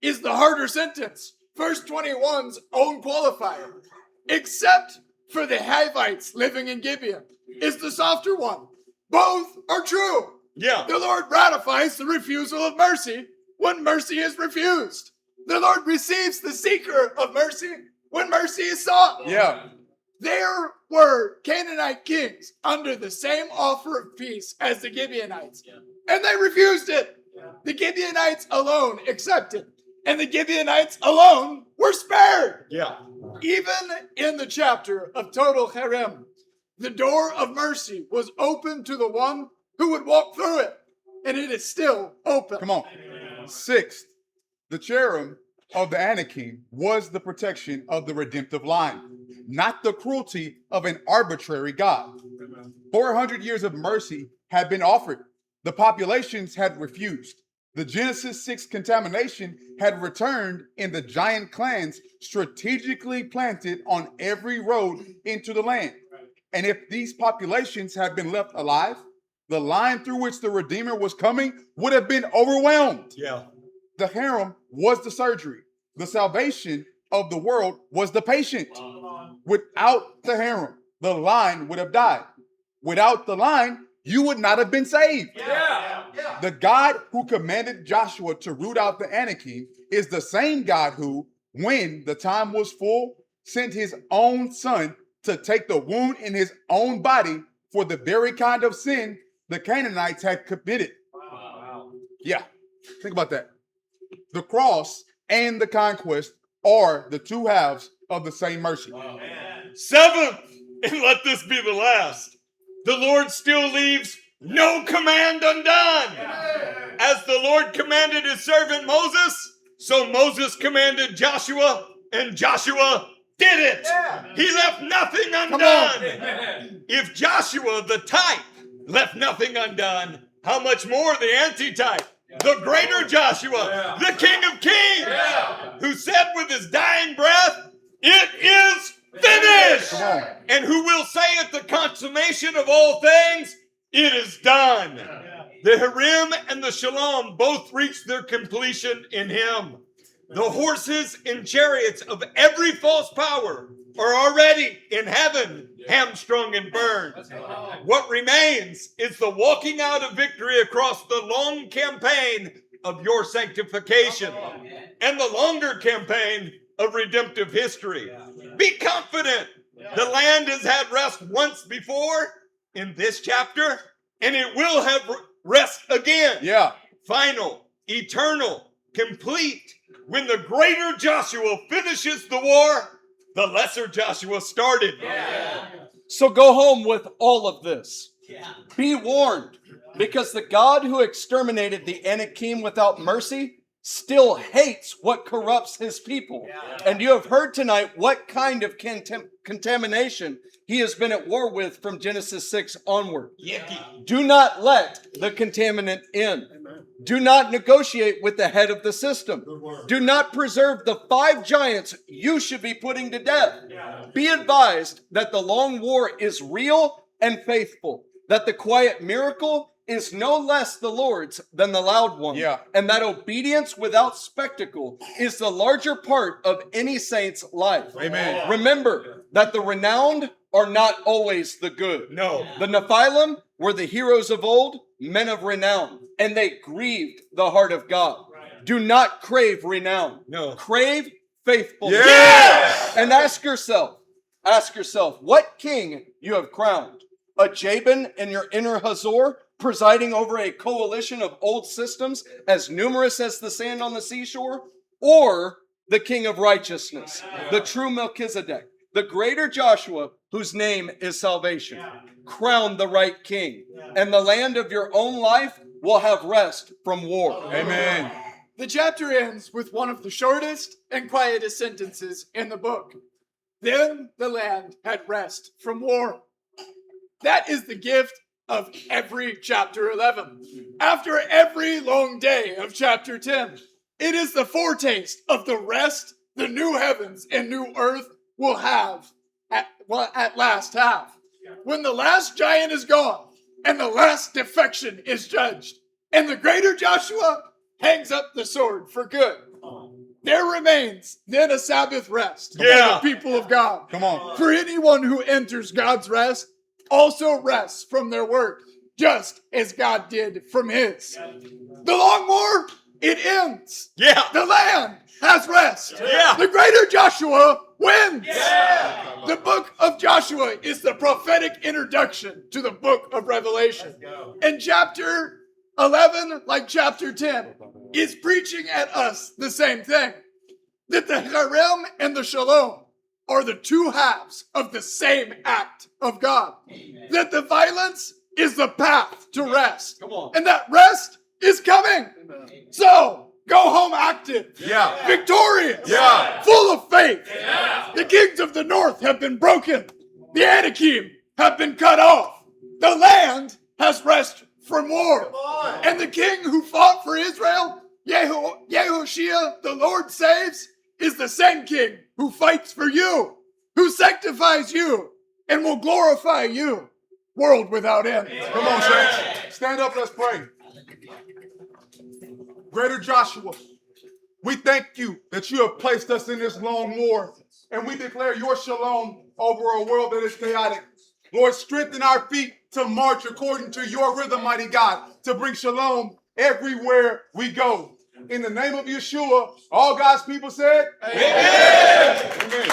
Is the harder sentence verse 21's own qualifier, except for the Hivites living in Gibeon, is the softer one. Both are true.
Yeah.
The Lord ratifies the refusal of mercy when mercy is refused. The Lord receives the seeker of mercy when mercy is sought.
Yeah.
There were Canaanite kings under the same offer of peace as the Gibeonites, and they refused it. The Gibeonites alone accepted, and the Gibeonites alone were spared.
Yeah.
Even in the chapter of total cherem, the door of mercy was open to the one who would walk through it, and it is still open.
Come on. Sixth, the cherub of the Anakim was the protection of the redemptive line, not the cruelty of an arbitrary God. 400 years of mercy had been offered. The populations had refused. The Genesis 6 contamination had returned in the giant clans strategically planted on every road into the land. And if these populations had been left alive, the line through which the Redeemer was coming would have been overwhelmed.
Yeah.
The harem was the surgery. The salvation of the world was the patient. Without the harem, the line would have died. Without the line, you would not have been saved. The God who commanded Joshua to root out the Anakim is the same God who, when the time was full, sent his own son to take the wound in his own body for the very kind of sin the Canaanites had committed. Yeah, think about that. The cross and the conquest are the two halves of the same mercy.
Seventh, and let this be the last, the Lord still leaves no command undone. As the Lord commanded his servant Moses, so Moses commanded Joshua, and Joshua did it. He left nothing undone. If Joshua, the type, left nothing undone, how much more the antitype, the greater Joshua, the King of Kings, who said with his dying breath, "It is finished."
Come on.
And who will say at the consummation of all things, "It is done." The Hirim and the Shalom both reached their completion in him. The horses and chariots of every false power are already in heaven, hamstrung and burned. What remains is the walking out of victory across the long campaign of your sanctification and the longer campaign of redemptive history. Be confident. The land has had rest once before in this chapter, and it will have rest again.
Yeah.
Final, eternal, complete. When the greater Joshua finishes the war, the lesser Joshua started.
So go home with all of this. Be warned, because the God who exterminated the Anakim without mercy still hates what corrupts his people. And you have heard tonight what kind of contamination he has been at war with from Genesis 6 onward. Do not let the contaminant in. Do not negotiate with the head of the system. Do not preserve the 5 giants you should be putting to death. Be advised that the long war is real and faithful, that the quiet miracle is no less the Lord's than the loud one, and that obedience without spectacle is the larger part of any saint's life.
Amen.
Remember that the renowned are not always the good.
No.
The Nephilim were the heroes of old, men of renown, and they grieved the heart of God. Do not crave renown.
No.
Crave faithfulness.
Yes!
And ask yourself, what king you have crowned? A Jabin in your inner Hazor, presiding over a coalition of old systems as numerous as the sand on the seashore? Or the king of righteousness, the true Melchizedek, The greater Joshua, whose name is salvation, crown the right king, and the land of your own life will have rest from war.
Amen.
The chapter ends with one of the shortest and quietest sentences in the book. Then the land had rest from war. That is the gift of every chapter 11. After every long day of chapter 10, it is the foretaste of the rest the new heavens and new earth will have at last have. When the last giant is gone and the last defection is judged, and the greater Joshua hangs up the sword for good, there remains then a Sabbath rest for
Yeah.
the people of God.
Come on.
For anyone who enters God's rest also rests from their work, just as God did from his. The long war, it ends.
Yeah.
The land has rest.
Yeah.
The greater Joshua wins. The book of Joshua is the prophetic introduction to the book of Revelation. And chapter 11, like chapter 10, is preaching at us the same thing. That the harem and the shalom are the two halves of the same act of God. That the violence is the path to rest.
Come on.
And that rest is coming. So, go home active.
Yeah.
Victorious.
Yeah.
Full of faith. The kings of the north have been broken. The Anakim have been cut off. The land has rest from war. And the king who fought for Israel, Yehoshua, the Lord saves, is the same king who fights for you, who sanctifies you, and will glorify you, world without end.
Come on, saints. Stand up, let's pray. Greater Joshua, we thank you that you have placed us in this long war, and we declare your shalom over a world that is chaotic. Lord, strengthen our feet to march according to your rhythm, mighty God, to bring shalom everywhere we go. In the name of Yeshua, all God's people said, Amen. Amen.